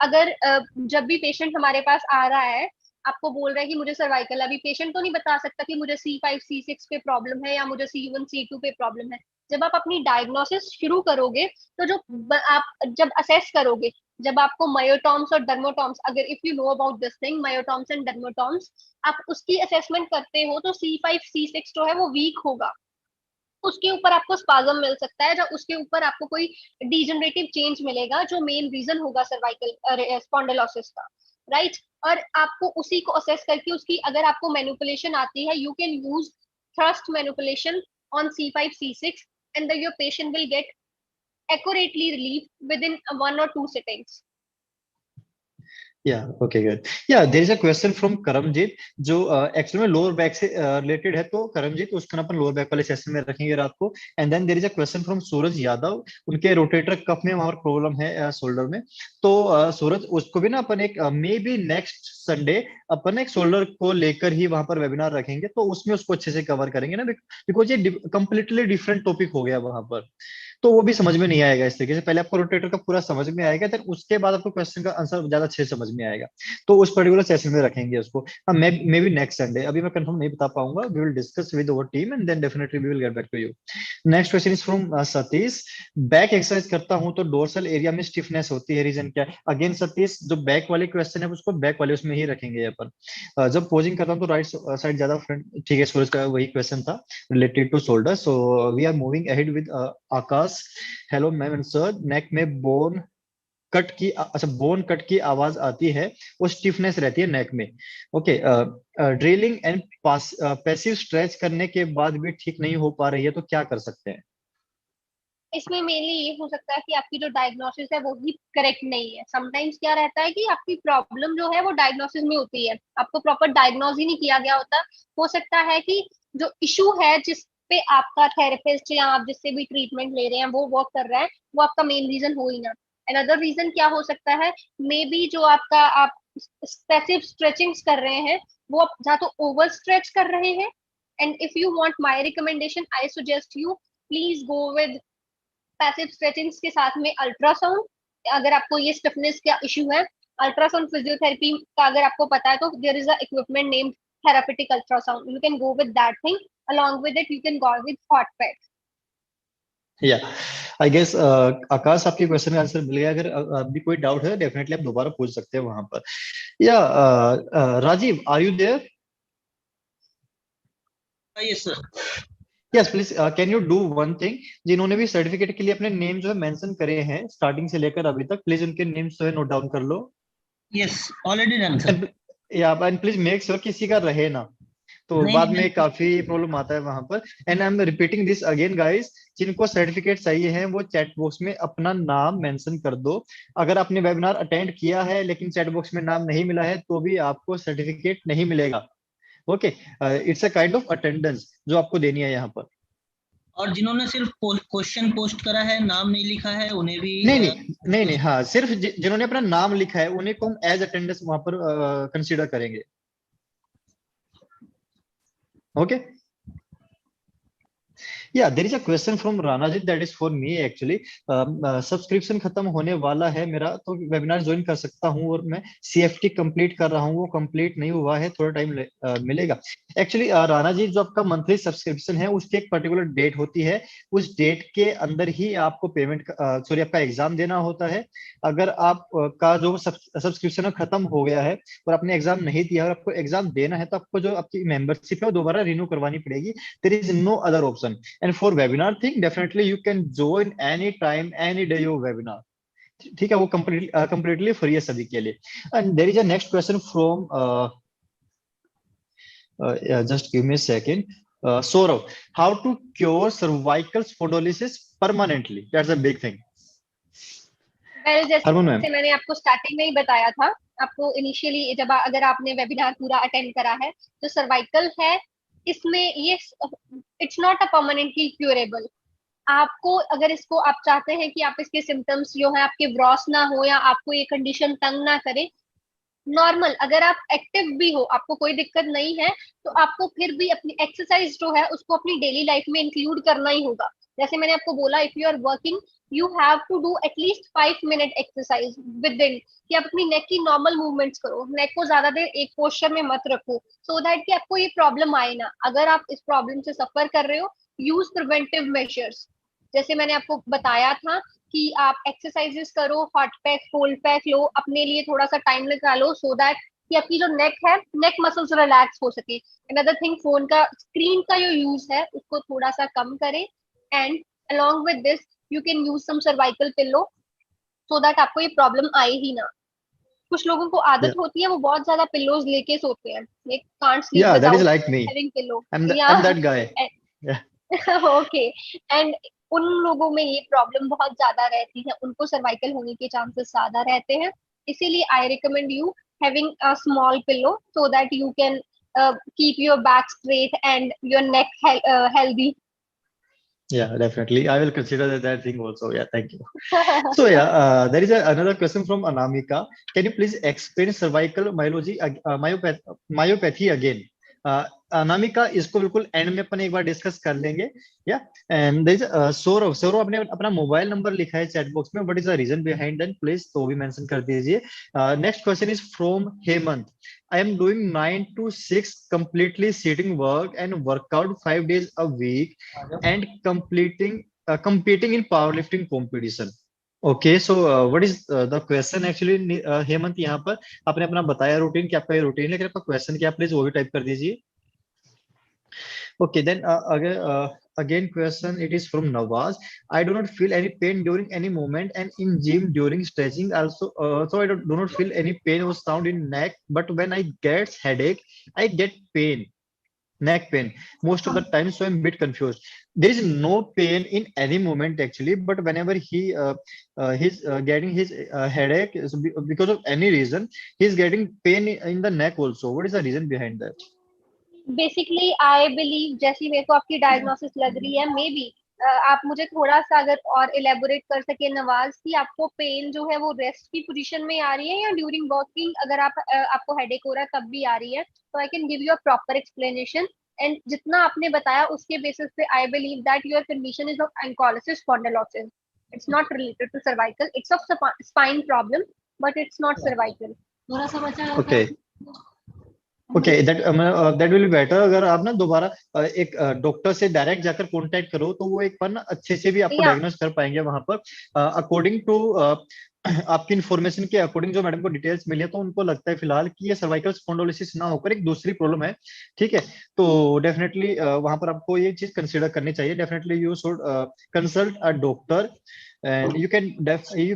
अगर जब भी पेशेंट हमारे पास आ रहा है, आपको बोल रहा है कि मुझे सर्वाइकल, अभी पेशेंट तो नहीं बता सकता कि मुझे C5 C6 पे प्रॉब्लम है या मुझे C1 C2 पे प्रॉब्लम है। जब आप अपनी डायग्नोसिस शुरू करोगे, तो आप जब असेस करोगे, जब आपको मायोटॉम्स और डर्मोटॉम्स, अगर if you know about this thing myotomes and dermatomes, आप उसकी असेसमेंट करते हो, तो C5 C6 जो है वो वीक होगा। उसके ऊपर आपको स्पाजम मिल सकता है, या उसके ऊपर आपको कोई डिजनरेटिव चेंज मिलेगा, जो मेन रीजन होगा सर्वाइकल स्पॉन्डिलोसिस का, राइट। और आपको उसी को असेस करके उसकी अगर आपको मैनिपुलेशन आती है, you can use thrust manipulation on C5 C6 and your patient will get accurately relief within 1 or 2 sittings. Yeah okay good. Yeah there is a question from Karamjit जो एक्चुअली में लोअर बैक से related है। तो करमजीत उसका अपन lower back वाले session में रखेंगे रात को। And then there is a question from Suraj Yadav, उनके रोटेटर कफ में वहां प्रॉब्लम है शोल्डर में। तो सूरज उसको भी ना अपन एक मे बी नेक्स्ट संडे अपन एक शोल्डर को लेकर ही वहां पर वेबिनार रखेंगे, तो उसमें उसको अच्छे से कवर करेंगे ना, बिकॉज ये कंप्लीटली डिफरेंट टॉपिक हो गया वहां पर। तो वो भी समझ में नहीं आएगा इस तरीके से। पहले आपको रोटेटर का पूरा समझ में आएगा, फिर उसके बाद आपको क्वेश्चन का आंसर ज्यादा अच्छे से समझ में आएगा। तो उस पर्टिकुलर सेशन में रखेंगे उसको। हाँ, मे बी नेक्स्ट संडे, अभी मैं कंफर्म नहीं बता पाऊंगा। We will discuss with our team and then definitely we will get back to you. Next question is from Satish. Back exercise करता हूं तो डोर्सल एरिया में स्टिफनेस होती है, रीजन क्या है? अगेन सतीश, जो बैक वाले क्वेश्चन है उसको बैक वाले उसमें ही रखेंगे यहाँ पर। जब पोजिंग करता हूँ तो राइट साइड ज्यादा फ्रंट, ठीक है, सूरज का वही क्वेश्चन था related to shoulder. So we are moving ahead with Akash. Hello ma'am and sir, neck में बोन कट की, अच्छा बोन कट की आवाज आती है, वो स्टिफनेस रहती है नेक में। Okay, drilling and passive stretch करने के बाद भी ठीक नहीं हो पा रही है, तो क्या कर सकते हैं? इसमें मेनली ये हो सकता है कि आपकी जो डायग्नोसिस है वो ही करेक्ट नहीं है। समटाइम्स क्या रहता है कि आपकी प्रॉब्लम जो है वो डायग्नोसिस में होती है, आपको प्रॉपर डायग्नोज ही नहीं किया गया होता। हो सकता है कि जो इशू है जिस पे आपका थेरेपिस्ट या आप जिससे भी ट्रीटमेंट ले रहे हैं वो वर्क कर रहा है, वो आपका मेन रीजन हो ही ना। अनदर रीजन क्या हो सकता है, मे बी जो आपका आप स्पेसिफिक स्ट्रेचिंग्स कर रहे हैं वो आप या तो ओवर स्ट्रेच कर रहे हैं। And if you want my recommendation, I suggest you please go with passive stretchings के साथ में अल्ट्रासाउंड। अगर आपको ये स्टिफनेस का इश्यू है, अल्ट्रासाउंड फिजियोथेरेपी का अगर आपको पता है तो there is a equipment named therapeutic ultrasound, you can go with that thing. along with it you can go with hot pack. या आई गेस आकाश, आपके क्वेश्चन का आंसर मिल गया। अगर अभी कोई डाउट है डेफिनेटली आप दोबारा पूछ सकते हैं वहां पर। Yeah Rajiv, are you there? Yes sir. Yes please, can you do one thing? जिन्होंने भी सर्टिफिकेट के लिए अपने नेम जो है मेंशन करे हैं स्टार्टिंग से लेकर अभी तक, प्लीज उनके नेम्स जो है नोट डाउन कर लो। Yes, already done sir. Yeah and please make sure किसी का रहे ना, तो नहीं बाद नहीं में काफी प्रॉब्लम आता है वहां पर। And I am repeating this again guys, जिनको सर्टिफिकेट चाहिए है वो चैट बॉक्स में अपना नाम मेंशन कर दो। अगर आपने वेबिनार अटेंड किया है लेकिन चैट बॉक्स में नाम नहीं मिला है तो भी आपको सर्टिफिकेट नहीं मिलेगा। Okay, it's a kind of attendance जो आपको देनी है यहाँ पर। और जिन्होंने सिर्फ क्वेश्चन पोस्ट करा है, नाम नहीं लिखा है, उन्हें भी नहीं, हाँ, सिर्फ जिन्होंने अपना नाम लिखा है उन्हीं को हम एज अटेंडेंस वहां पर कंसीडर करेंगे। Okay, yeah there is a question from Rana ji, that is for me actually. Subscription खत्म होने वाला है मेरा, तो वेबिनार ज्वाइन कर सकता हूं, और मैं सीएफटी कंप्लीट कर रहा हूं, वो कंप्लीट नहीं हुआ है, थोड़ा टाइम मिलेगा। एक्चुअली राणा जी, जो आपका मंथली सब्सक्रिप्शन है उसकी एक पर्टिकुलर डेट होती है, उस डेट के अंदर ही आपको पेमेंट, सॉरी, आपका एग्जाम देना होता है। अगर आप का जो सब्सक्रिप्शन खत्म हो गया है और आपने एग्जाम नहीं दिया और आपको एग्जाम देना है, तो आपको जो आपकी मेंबरशिप है वो दोबारा रिन्यू करवानी पड़ेगी। There is no other option. And for webinar thing, definitely you can join any time, any day your webinar. ठीक है, वो completely free है सभी के लिए। And there is a next question from yeah, just give me a second. Saurav, how to cure cervical spondylosis permanently? That's a big thing. Well Harman ma'am, जैसे मैंने आपको स्टार्टिंग में ही बताया था, आपको इनिशियली जब अगर आपने वेबिनार पूरा अटेंड करा है, तो सर्वाइकल है इसमें ये it's not a permanently curable. आपको अगर इसको आप चाहते हैं कि आप इसके सिम्टम्स जो है आपके ब्रॉस ना हो या आपको ये कंडीशन तंग ना करे, नॉर्मल अगर आप एक्टिव भी हो, आपको कोई दिक्कत नहीं है, तो आपको फिर भी अपनी एक्सरसाइज जो है उसको अपनी डेली लाइफ में इंक्लूड करना ही होगा। जैसे मैंने आपको बोला, if you are working you have to do at least 5 minute exercise within, कि आप अपनी नेक की नॉर्मल मूवमेंट्स करो, नेक को ज्यादा देर एक पोस्चर में मत रखो, सो दैट कि आपको ये प्रॉब्लम आए ना। अगर आप इस प्रॉब्लम से सफर कर रहे हो, यूज प्रिवेंटिव मेजर्स। जैसे मैंने आपको बताया था कि आप एक्सरसाइजेस करो, हॉट पैक कोल्ड पैक लो, अपने लिए थोड़ा सा टाइम निकालो, सो दैट कि आपकी जो नेक है, नेक मसल्स रिलैक्स हो सके। अनदर थिंग, फोन का स्क्रीन का जो यूज है उसको थोड़ा सा कम करें। And along with this you can use some cervical pillow so that आपको ये प्रॉब्लम आए ही ना। कुछ लोगों को आदत yeah, होती है वो बहुत ज्यादा पिल्लोज लेके सोते हैं, they can't sleep yeah, that is without like me. having pillow. I'm Yeah. that guy. Yeah, okay. And उन लोगों में ये प्रॉब्लम बहुत ज्यादा रहती है, उनको सर्वाइकल होने के चांसेस ज्यादा रहते हैं। इसीलिए I recommend you having a small pillow so that you can keep your back straight and your neck healthy. yeah, definitely. I will consider that thing also. Yeah, thank you. So yeah, there is another question from Anamika. Can you please explain cervical myopathy again? Anamika, इसको बिल्कुल and में अपन एक बार discuss कर लेंगे। या and Saurabh, Saurabh आपने अपना mobile number लिखा है चैट बॉक्स में, what is the reason behind that, please तो भी मेंशन कर दीजिए। Next question is from Hemant. I am doing 9 to 6 completely sitting work and workout 5 days a week and competing in powerlifting competition. Okay, so what is the question actually Hemant, यहाँ पर आपने अपना बताया routine कि आपका ये रूटीन है, लेकिन आपका क्वेश्चन क्या, प्लीज वो भी टाइप कर दीजिए। Okay then again question, it is from Nawaz. I do not feel any pain during any movement and in gym during stretching also, so I do not feel any pain or sound in neck, but when I get headache I get pain, neck pain most of the time, so I'm a bit confused. There is no pain in any moment actually, but whenever he's getting his headache, so because of any reason he's getting pain in the neck also. What is the reason behind that? Basically I believe, जैसी मेरे को आपकी diagnosis लग रही है, maybe आप मुझे थोड़ा सा अगर और इलेबोरेट कर सके नवाज, कि आपको पेन जो है वो रेस्ट की पोजीशन में आ रही है या ड्यूरिंग वर्किंग, अगर आपको हेडेक हो रहा है तब भी आ रही है, तो I can give you a proper explanation. And जितना आपने बताया उसके बेसिस पे I believe that your condition is of ankylosis spondylosis. It's not related to cervical, it's of spine problem, but it's not cervical. थोड़ा सा बचा okay okay, that will be better. अगर आप ना दोबारा एक डॉक्टर से डायरेक्ट जाकर कांटेक्ट करो, तो वो एक बार ना अच्छे से भी आपको या डायग्नोस कर पाएंगे वहां पर, अकॉर्डिंग टू आपकी इन्फॉर्मेशन के अकॉर्डिंग। जो मैडम को डिटेल्स मिली है, तो उनको लगता है फिलहाल कि ये सर्वाइकल स्पॉन्डिलोसिस ना होकर एक दूसरी प्रॉब्लम है। ठीक है, तो डेफिनेटली वहां पर आपको ये चीज कंसीडर करनी चाहिए। Definitely you should consult a doctor, and you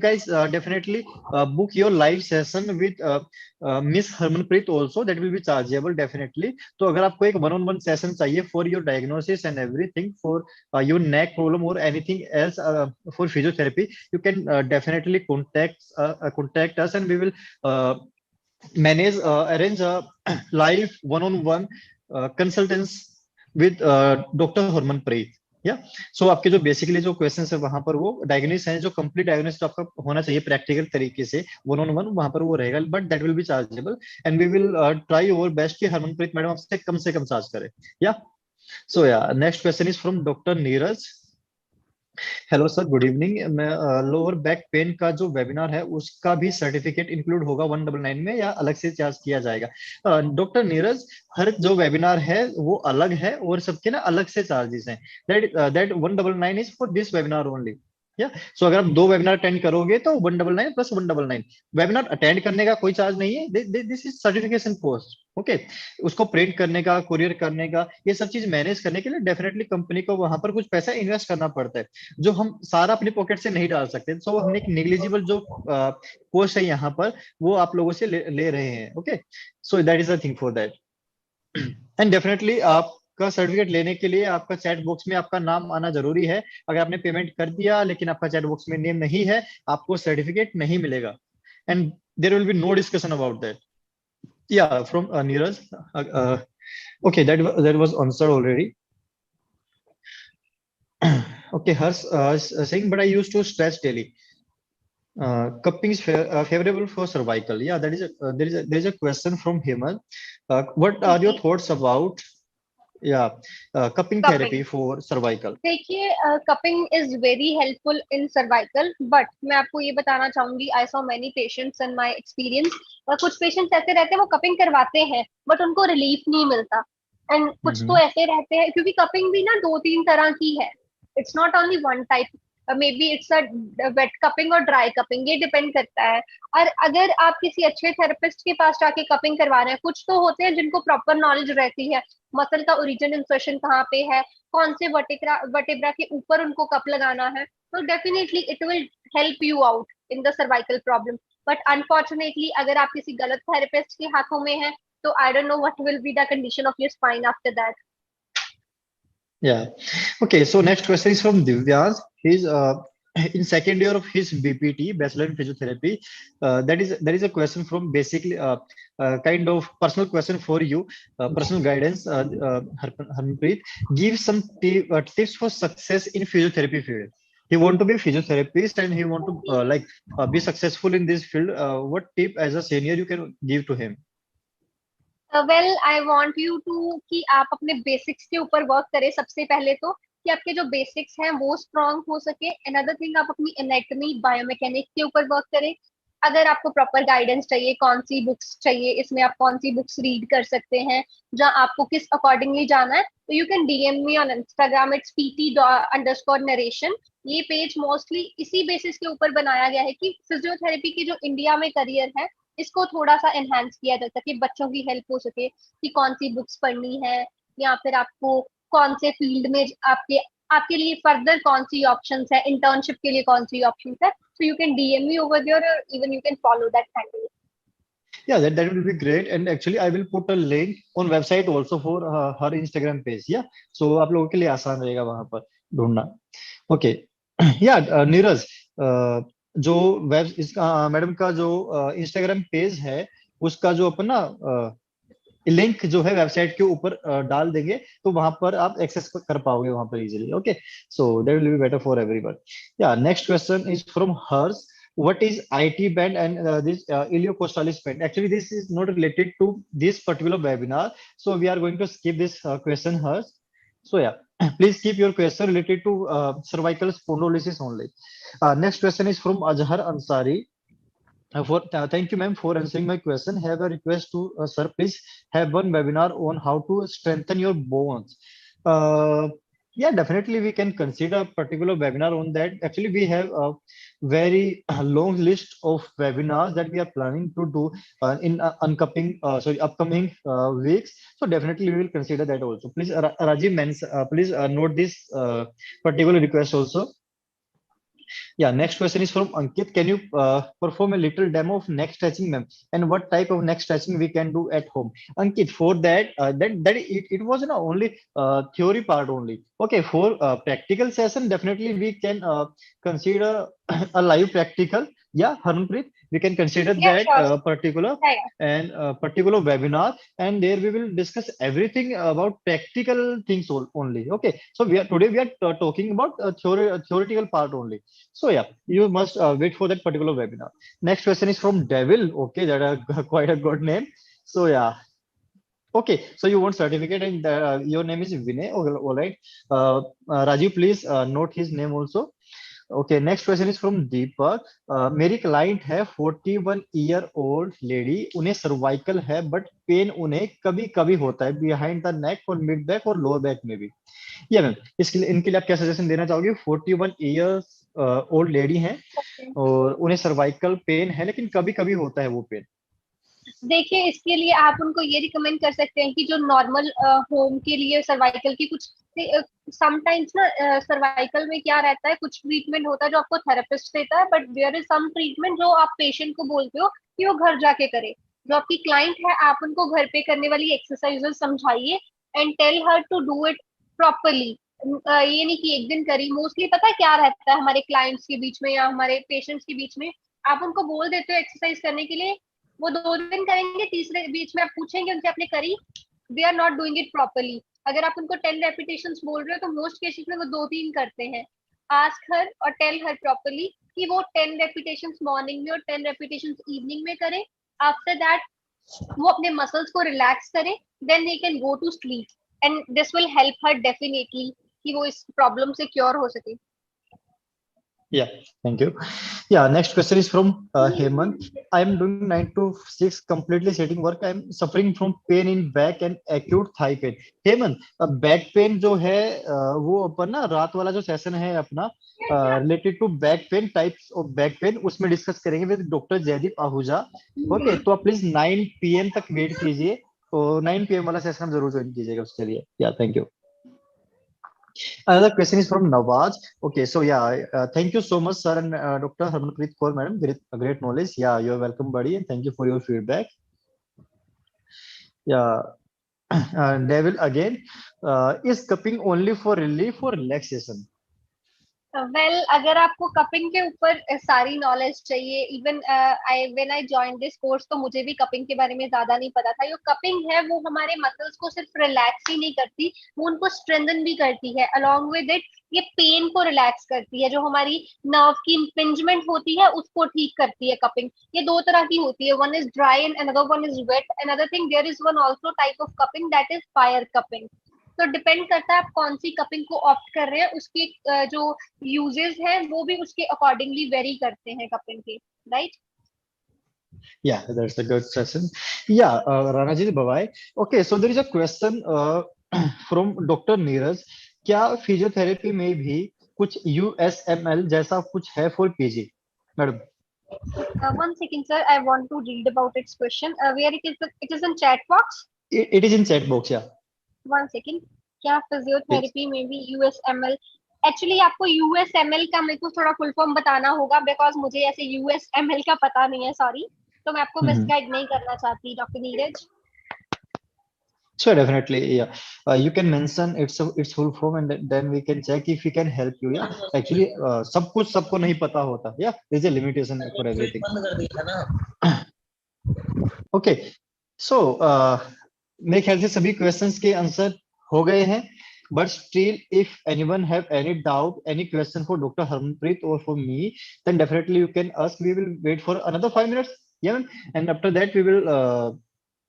guys definitely book your live session with Miss Harmanpreet also, that will be chargeable definitely. तो अगर आपको एक 1-on-1 सेशन चाहिए for your diagnosis and everything, for your neck problem or anything else, for physiotherapy, you can definitely contact us, and we will arrange a live 1-on-1 consultants with Dr. Harmanpreet। या सो आपके जो basically जो questions है वहां पर, वो diagnosis है, जो कंप्लीट डायग्नोसिस आपका होना चाहिए प्रैक्टिकल तरीके से 1-on-1, वहां पर वो रहेगा, but that will be chargeable, and we will try our best कि हरमनप्रीत मैडम आपसे कम से कम चार्ज करे। या सो yeah next question is from doctor Neeraj. Hello sir, good evening. मैं लोअर बैक पेन का जो वेबिनार है उसका भी सर्टिफिकेट इंक्लूड होगा 199 में, या अलग से चार्ज किया जाएगा? डॉक्टर नीरज, हर जो वेबिनार है वो अलग है और सबके ना अलग से चार्जेस हैं। That 199 is for this webinar only. या सो अगर आप 2 वेबिनार अटेंड करोगे तो 199 प्लस 199। वेबिनार अटेंड करने का कोई चार्ज नहीं है, this is certification course. Okay, उसको प्रिंट करने का, कुरियर करने का, ये सब चीज मैनेज करने के लिए डेफिनेटली कंपनी को वहां पर कुछ पैसा इन्वेस्ट करना पड़ता है, जो हम सारा अपनी पॉकेट से नहीं डाल सकते। सो हमने एक नेग्लिजिबल जो कोस्ट है यहाँ पर, वो आप लोगों से ले रहे हैं। Okay, so that is the thing for that. And definitely आपका सर्टिफिकेट लेने के लिए आपका चैट बॉक्स में आपका नाम आना जरूरी है। अगर आपने पेमेंट कर दिया लेकिन आपका चैट बॉक्स में नेम नहीं है, आपको सर्टिफिकेट नहीं मिलेगा, and there will be no discussion about that. Yeah, from Neeraj. Okay, that was answered already. Okay, Harsh saying, but I used to stretch daily. Cupping is favorable for cervical. Yeah, that is there is a question from Hemal. What are your thoughts about cupping therapy cupping, for cervical? देखिए cupping is very helpful in cervical, but मैं आपको ये बताना चाहूंगी, I saw many patients in my experience, कुछ patients ऐसे रहते हैं वो कपिंग करवाते हैं बट उनको रिलीफ नहीं मिलता। एंड कुछ तो ऐसे रहते हैं, क्योंकि कपिंग भी ना 2-3 तरह की है, it's not only one type, maybe it's a wet cupping और ड्राई कपिंग, ये डिपेंड करता है। और अगर आप किसी अच्छे थेरेपिस्ट के पास जाके कपिंग करवा रहे हैं, कुछ तो होते हैं जिनको प्रॉपर नॉलेज रहती है मसल का ओरिजिन इंसर्शन कहाँ पे है, कौन से वर्टेब्रा के ऊपर उनको कप लगाना है, तो definitely it will help you out in the cervical problem. But unfortunately अगर आप किसी गलत थेरेपिस्ट के हाथों में हैं, तो आई don't know what will be the condition of your spine after that. Yeah. Okay. So next question is from Divyas. He's in second year of his BPT, Bachelor in Physiotherapy. That is a question from basically kind of personal question for you, personal guidance. Harmanpreet, give some tips for success in physiotherapy field. He want to be a physiotherapist and he want to be successful in this field. What tip as a senior you can give to him? Well I want you to कि आप अपने basics के ऊपर work करें सबसे पहले तो, कि आपके जो बेसिक्स हैं वो स्ट्रांग हो सके। अनदर थिंग, आप अपनी एनाटॉमी बायोमैकेनिक्स के ऊपर वर्क करें। अगर आपको प्रॉपर गाइडेंस चाहिए, कौन सी बुक्स चाहिए, इसमें आप कौन सी बुक्स रीड कर सकते हैं, जहाँ आपको किस अकॉर्डिंगली जाना है, तो you can DM me on Instagram, it's pt_narration। ये पेज मोस्टली इसी बेसिस के ऊपर बनाया गया है कि फिजियोथेरेपी की जो इंडिया में करियर है, इसको थोड़ा सा एनहांस किया जा सके, बच्चों की हेल्प हो सके कि कौन सी बुक्स पढ़नी है, या फिर आपको कौन से फील्ड में आपके आपके लिए फर्दर कौन सी ऑप्शंस है, इंटर्नशिप के लिए कौन सी ऑप्शंस है। So you can DM me over there, or even you can follow that handle. Yeah, that will be great. And actually, I will put a link on website also for her Instagram page. Yeah, so आप लोगों के लिए आसान रहेगा वहां पर ढूंढना. Okay, yeah, Neeraj, जो वेब इसका मैडम का जो इंस्टाग्राम पेज है, उसका जो अपन ना लिंक जो है वेबसाइट के ऊपर डाल देंगे, तो वहां पर आप एक्सेस कर पाओगे वहां पर easily. Okay, so that will be better for everyone. Yeah next question is from Harsh. What is IT band and this iliocostalis band? Actually, this is not related to this particular webinar, so we are going to skip this question, Hers. So yeah, please keep your question related to cervical spondylosis only. Next question is from Azhar Ansari. Thank you, ma'am, for answering my question. Have a request to sir, please have one webinar on how to strengthen your bones. Uh, yeah, definitely we can consider a particular webinar on that. Actually, we have a very long list of webinars that we are planning to do in upcoming weeks. So definitely we will consider that also. Please, Rajiv, please note this particular request also. Yeah, next question is from Ankit. Can you perform a little demo of neck stretching, ma'am? And what type of neck stretching we can do at home? Ankit, for that, it was only theory part only. Okay, for practical session, definitely we can consider a live practical. Yeah, Harmanpreet, we can consider Yeah, that sure. particular Yeah, yeah. and particular webinar, and there we will discuss everything about practical things only. Okay, so today we are talking about theoretical part only. So yeah, you must wait for that particular webinar. Next question is from Devil. Okay, that are quite a good name. So yeah. Okay, so you want certificate and your name is Vinay. All right. Rajiv, please note his name also. Okay, next question is from Deepak. मेरी client है 41-year-old lady, उन्हें cervical है but pain उन्हें कभी कभी होता है behind the neck और मिड बैक और लोअर बैक में भी. या मैम, इसके लिए इनके लिए आप क्या सजेशन देना चाहोगे? 41 years ओल्ड लेडी हैं Okay. और उन्हें सर्वाइकल पेन है, लेकिन कभी कभी होता है वो पेन. देखिए, इसके लिए आप उनको ये रिकमेंड कर सकते हैं कि जो नॉर्मल होम के लिए सर्वाइकल की कुछ समटाइम्स ना, सर्वाइकल में क्या रहता है, कुछ ट्रीटमेंट होता है जो आपको थेरेपिस्ट देता है, but there is some treatment जो आप पेशेंट को बोलते हो कि वो घर जाके करे। जो आपकी क्लाइंट है, आप उनको घर पे करने वाली एक्सरसाइजेस समझाइए and tell her to do it properly. ये नहीं कि एक दिन करी। मोस्टली पता है क्या रहता है हमारे क्लाइंट्स के बीच में या हमारे पेशेंट्स के बीच में, आप उनको बोल देते हो एक्सरसाइज करने के लिए, वो 2 दिन करेंगे, तीसरे बीच में आप पूछेंगे उनसे आपने करी, they are not doing it properly. अगर आप उनको 10 रेपिटेशंस बोल रहे हो तो मोस्ट केसेस में वो 2-3 करते हैं। आस्क हर और टेल हर प्रॉपरली कि वो 10 रेपिटेशंस मॉर्निंग में और 10 रेपिटेशंस इवनिंग में करें। आफ्टर दैट वो अपने मसल्स को रिलैक्स करें, then they can go to sleep and this will help her definitely कि वो इस प्रॉब्लम से क्योर हो सके। Yeah, thank you. Yeah, next question is from Hemant. I am doing 9 to 6 completely sitting work. I am suffering from pain in back and acute thigh pain. Hemant, back pain जो है वो अपन ना रात वाला जो session है अपना related to back pain, types of back pain, उसमें डिस्कस करेंगे with doctor Jaideep Ahuja. Okay, तो आप प्लीज 9 PM तक वेट कीजिए और 9 PM वाला सेशन जरूर ज्वाइन कीजिएगा उसके लिए. या thank you. Another question is from Nawaz. Okay, so yeah, thank you so much, sir, and Dr. Harmanpreet Kaur, madam. Great knowledge. Yeah, you're welcome, buddy, and thank you for your feedback. Yeah, Devil again. Is cupping only for relief or relaxation? Well अगर आपको cupping के ऊपर सारी knowledge चाहिए, even when I join this course तो मुझे भी cupping के बारे में ज्यादा नहीं पता था। जो कपिंग है वो हमारे मसल्स को सिर्फ रिलैक्स ही नहीं करती, वो उनको स्ट्रेंथन भी करती है। अलोंग विद इट ये पेन को रिलैक्स करती है, जो हमारी नर्व की इम्पिंजमेंट होती है उसको ठीक करती है कपिंग। ये दो तरह की होती है, one is dry and another one is wet. Another thing there is one also type of cupping that is fire cupping. तो डिपेंड करता है आप कौन सी कपिंग को ऑप्ट कर रहे हैं, उसके जो यूजेस हैं वो भी उसके अकॉर्डिंगली वेरी करते हैं कपिंग के, right? Yeah, that's a good session. Yeah, Ranaji Bhavai. Okay, so there is a question from Dr. Neeraj. क्या फिजियोथेरेपी में भी कुछ USML जैसा कुछ है for PG, madam? One second, sir. I want to read about its question. Where it is? It is in chat box. It is in chat box, yeah. One second. क्या physiotherapy में भी USML? Actually आपको USML का मेरे को थोड़ा full form बताना होगा, बिकॉज मुझे ऐसे USML का पता नहीं है, सॉरी। तो मैं आपको मिसगाइड नहीं करना चाहती, doctor Neeraj. Sure, definitely, yeah. You can mention its full form and then we can check if we can help you. Yeah, actually, सब कुछ सबको नहीं पता होता. Yeah, there's a limitation for everything. बंद कर दिया था ना। Okay, so मेरे ख्याल से सभी क्वेश्चंस के आंसर हो गए हैं. But still, if anyone have any doubt, any question for Dr. Harmanpreet or for me, then definitely you can ask. We will wait for another 5 minutes. Yeah, and after that we will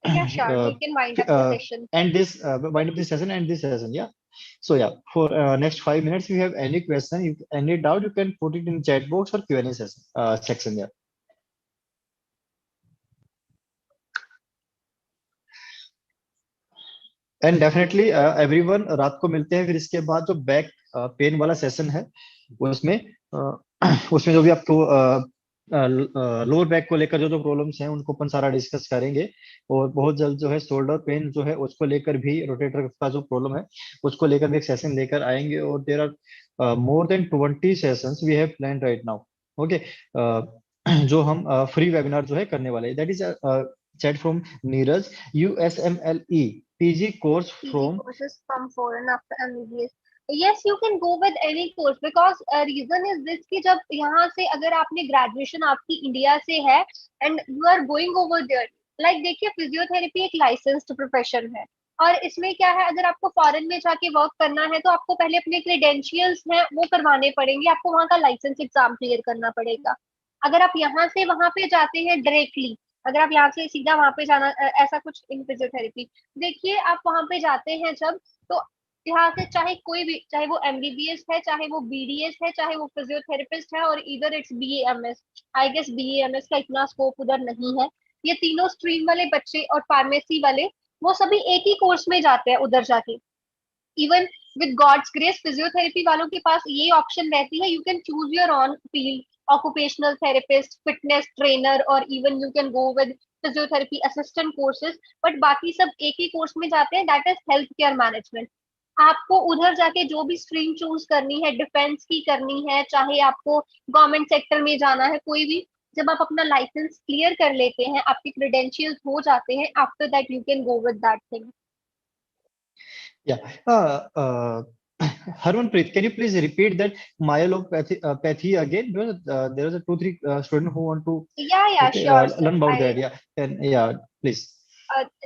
Yeah, sure. We can wind up the session. and this wind up this session and this session. Yeah. So yeah, for next 5 minutes, if you have any question, any doubt, you can put it in chat box or Q&A session section. Yeah. And definitely everyone, रात को मिलते हैं फिर इसके बाद जो back pain वाला session है उसमें उसमें जो भी आपको लोअर बैक को लेकर जो प्रॉब्लम्स हैं उनको अपन सारा डिस्कस करेंगे. और बहुत जल्द जो है शोल्डर पेन जो है उसको लेकर भी, रोटेटर का जो प्रॉब्लम है उसको लेकर भी एक सेशन लेकर आएंगे. और there are more than 20 sessions we have plan right now. Okay, जो हम फ्री वेबिनार जो है करने वाले हैं. That is chat from Neeraj. USMLE PG course from courses from foreign after MBBS. Yes, you can go with any course because reason is this कि जब यहाँ से अगर आपने ग्रेजुएशन आपकी इंडिया से है and you are going over there, like देखिए फिजियोथेरेपी एक लाइसेंस्ड प्रोफेशन है. और इसमें क्या है, अगर आपको फॉरेन में जाके वर्क करना है तो आपको पहले अपने क्रेडेंशियल्स हैं वो करवाने पड़ेंगे, आपको वहाँ का लाइसेंस एग्जाम क्लियर करना पड़ेगा. अगर आप यहाँ से वहां पे जाते हैं डायरेक्टली, अगर आप यहाँ से सीधा वहां पे जाना, ऐसा कुछ इन फिजियोथेरेपी, देखिए आप वहां पे जाते हैं जब, तो यहाँ से चाहे कोई भी, चाहे वो MBBS है, चाहे वो BDS है, चाहे वो फिजियोथेरेपिस्ट है, और इधर it's BAMS. I guess BAMS का इतना स्कोप उधर नहीं है. ये तीनों स्ट्रीम वाले बच्चे और फार्मेसी वाले वो सभी एक ही कोर्स में जाते हैं उधर जाके. Even with God's grace physiotherapy वालों के पास ये ऑप्शन रहती है, you can choose your own field, occupational therapist, fitness trainer, or even you can go with physiotherapy assistant courses. but बाकी सब एक ही कोर्स में जाते हैं, that is health care management. आपको उधर जाके जो भी स्ट्रीम चूज करनी है, डिफेंस की करनी है, चाहे आपको गवर्नमेंट सेक्टर में जाना है, कोई भी, जब आप अपना लाइसेंस क्लियर कर लेते हैं, आपके क्रेडेंशियल्स हो जाते हैं, after that you can go with that thing. yeah. Harmanpreet, can you please repeat that myelopathy again? Because there was a 2-3 student who want to yeah sure learn about that. Yeah, and yeah, please.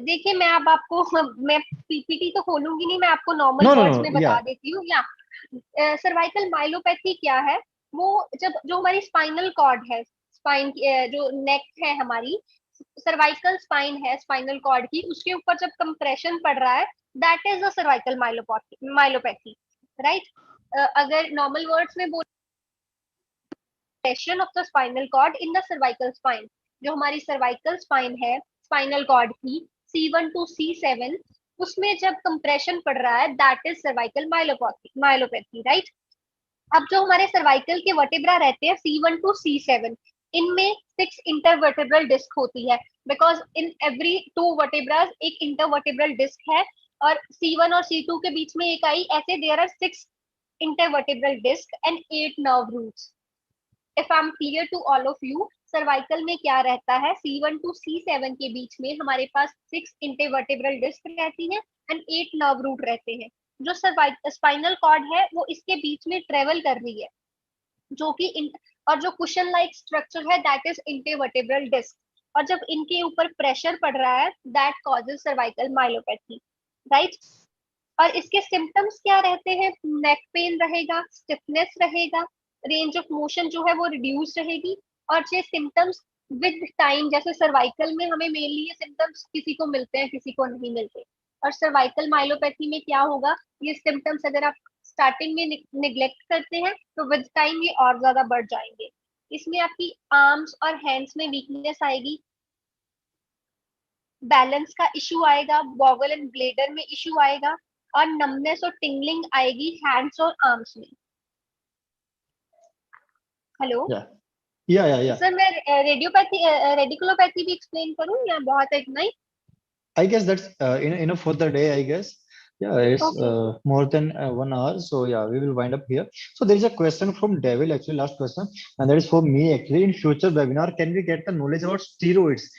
देखिए मैं अब आपको मैं PPT तो खोलूंगी नहीं, मैं आपको नॉर्मल वर्ड्स में बता देती हूँ. या सर्वाइकल माइलोपैथी क्या है, वो जब जो हमारी स्पाइनल कॉर्ड है, स्पाइन जो नेक है हमारी, सर्वाइकल स्पाइन है स्पाइनल कॉर्ड की, उसके ऊपर जब कंप्रेशन पड़ रहा है, that is a cervical myelopathy, right? अगर नॉर्मल वर्ड्स में बोल, of the spinal cord in the cervical spine, जो हमारी सर्वाइकल स्पाइन है स्पाइनल कॉर्ड की C1 to C7, उसमें जब कंप्रेशन पड़ रहा है, that is cervical myelopathy, right? अब जो हमारे सर्वाइकल के वर्टेब्रा रहते हैं C1 to C7, इनमें 6 इंटरवर्टेब्रल डिस्क होती है, बिकॉज इन एवरी 2 वर्टेब्रास एक इंटरवर्टेब्रल डिस्क है, और C1 और C2 के बीच में एक आई, ऐसे there are 6 intervertebral disc and 8 nerve roots. If I am clear to all of you, cervical में क्या रहता है, C1 to C7 के बीच में हमारे पास 6 इंटरवर्टेब्रल डिस्क रहती है एंड 8 नर्व रूट रहते हैं. जो स्पाइनल कॉर्ड है वो इसके बीच में ट्रेवल कर रही है, जो कि और जो कुशन लाइक स्ट्रक्चर है, दैट इज इंटरवर्टेब्रल डिस्क. और जब इनके ऊपर प्रेशर पड़ रहा है, that causes cervical myelopathy, right? और इसके सिम्टम्स क्या रहते हैं? नेक पेन रहेगा, स्टिफनेस रहेगा, रेंज ऑफ मोशन जो है वो रिड्यूस रहेगी। और ये सिम्टम्स विद टाइम, जैसे सर्वाइकल में हमें मेनली ये सिम्टम्स किसी को मिलते हैं, किसी को नहीं मिलते। और सर्वाइकल माइलोपैथी में क्या होगा, ये सिम्टम्स अगर आप स्टार्टिंग में निग्लेक्ट करते हैं तो विद टाइम ये और ज्यादा बढ़ जाएंगे। इसमें आपकी आर्म्स और हैंड्स में वीकनेस आएगी, बैलेंस का इशू आएगा, बॉगल एंड ब्लेडर में इशू आएगा, और नमनेस और टिंगलिंग आएगी हैंड्स और आर्म्स में। हेलो या सर, मैं रेडियोपैथी रेडिकुलोपैथी भी एक्सप्लेन करूं या बहुत है इतना ही? I guess that's enough for the day, I guess. Yeah, it's okay. more than 1 hour. So yeah, we will wind up here. So there is a question from Devil, actually, last question, and that is for me actually. In future webinar, can we get the knowledge about steroids?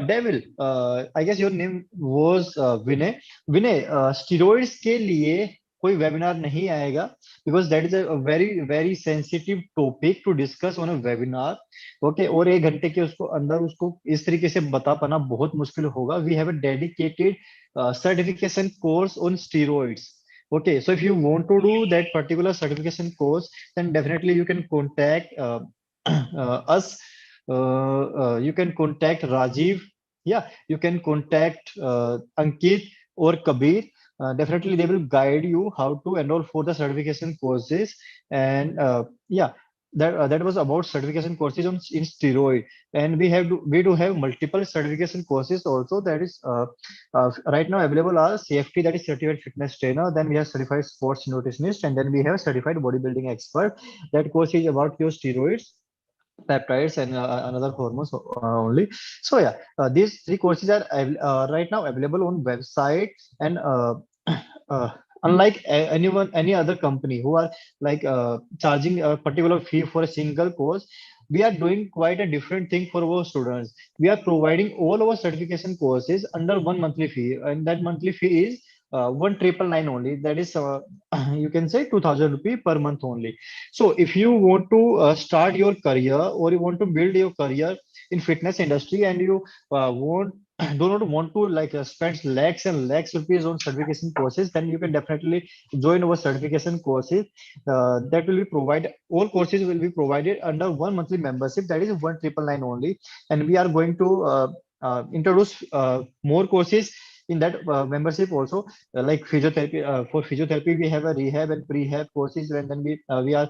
Devil, I guess your name was Vinay. Vinay, steroids के लिए कोई webinar नहीं आएगा because that is a very sensitive topic to discuss on a webinar. Okay और 1 घंटे के उसको अंदर उसको इस तरीके से बता पाना बहुत मुश्किल होगा. We have a dedicated certification course on steroids. Okay, so if you want to do that particular certification course, then definitely you can contact us. You can contact Rajiv. Yeah, you can contact Ankit or Kabir. Definitely they will guide you how to enroll for the certification courses. And yeah, that was about certification courses on in steroid. And we do have multiple certification courses also. That is right now available are CFT, that is certified fitness trainer. Then we have certified sports nutritionist, and then we have certified bodybuilding expert. That course is about your steroids, peptides, and another hormones only. So yeah, these 3 courses are right now available on website. And uh, unlike any other company who are like charging a particular fee for a single course, we are doing quite a different thing for our students. We are providing all our certification courses under one monthly fee, and that monthly fee is 1,999 only. That is you can say 2,000 rupee per month only. So if you want to start your career, or you want to build your career in fitness industry, and you want do not want to like spend lakhs and lakhs rupees on certification courses, then you can definitely join our certification courses. That will be provided. All courses will be provided under one monthly membership. That is 1,999 only, and we are going to introduce more courses in that membership also, like physiotherapy. For physiotherapy, we have a rehab and prehab courses, and then we are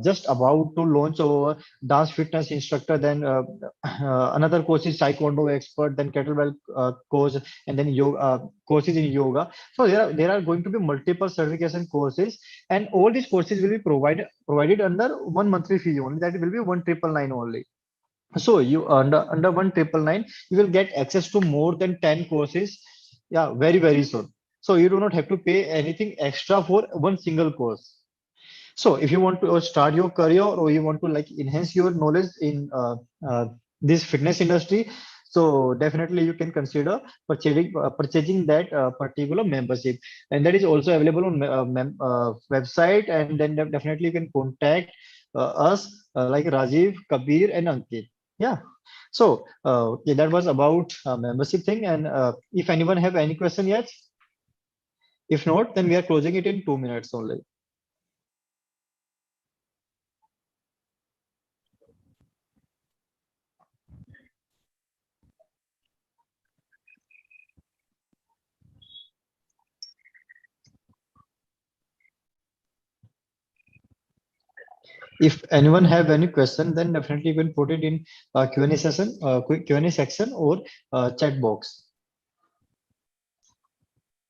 just about to launch our dance fitness instructor. Then another course is taekwondo expert, then kettlebell course, and then yoga courses in yoga. So there are going to be multiple certification courses, and all these courses will be provided under one monthly fee only. That will be 1,999 only. So you under 1,999 you will get access to more than 10 courses. Yeah, very soon. So you do not have to pay anything extra for one single course. So if you want to start your career, or you want to like enhance your knowledge in this fitness industry, so definitely you can consider purchasing that particular membership. And that is also available on website. And then definitely you can contact us like Rajiv, Kabir, and Ankit. Yeah. So yeah, that was about membership thing. And if anyone have any question yet, if not, then we are closing it in 2 minutes only. If anyone have any question, then definitely you can put it in Q&A session, quick Q&A section, or chat box.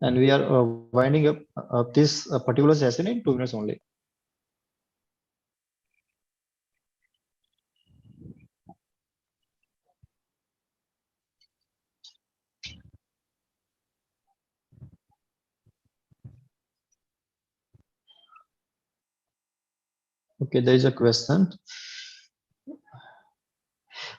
And we are winding up this particular session in 2 minutes only. Okay, there is a question.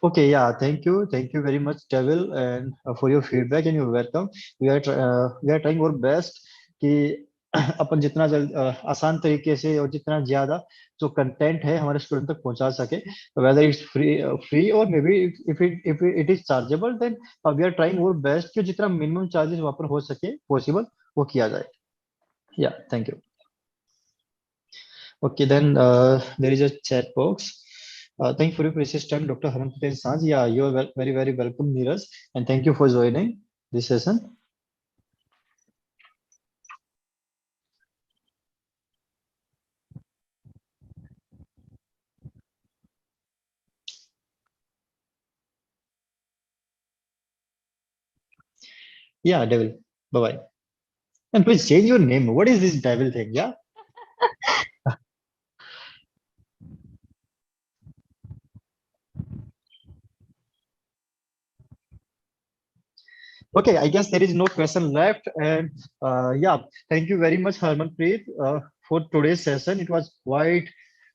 Okay, yeah, thank you very much, Devil, and for your feedback, and you're welcome. We are trying our best कि अपन जितना जल्द आसान तरीके से और जितना ज्यादा जो कंटेंट है हमारे स्टूडेंट तक पहुंचा सके, whether it's free or maybe if it is chargeable, then we are trying our best कि जितना मिनिमम चार्जेस वहाँ पर हो सके पॉसिबल वो किया जाए. Yeah, thank you. Okay, then there is a chat box. Thank you for your precious time, Dr. Harmanpreet Sanj. Yeah, you are very, very welcome, Neeraj, and thank you for joining this session. Yeah, Devil. Bye-bye. And please change your name. What is this devil thing? Yeah. Okay, I guess there is no question left. And yeah, thank you very much, Harmanpreet, for today's session. It was quite,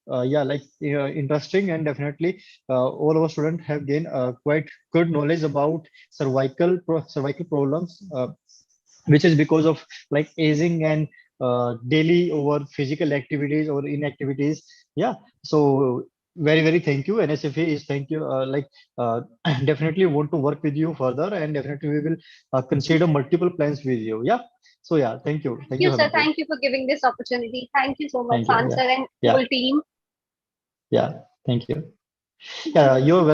yeah, like interesting, and definitely all our students have gained quite good knowledge about cervical problems, which is because of like aging and daily over physical activities or inactivities. Yeah, so very, very thank you. NSFA is thank you. Definitely want to work with you further, and definitely we will consider multiple plans with you. Yeah. So yeah, thank you. Thank Thank you, you, sir. Harmanpreet. Thank you for giving this opportunity. Thank you so much, Thank you. San Yeah. sir and Yeah. whole team. Yeah. Thank you. Yeah, you're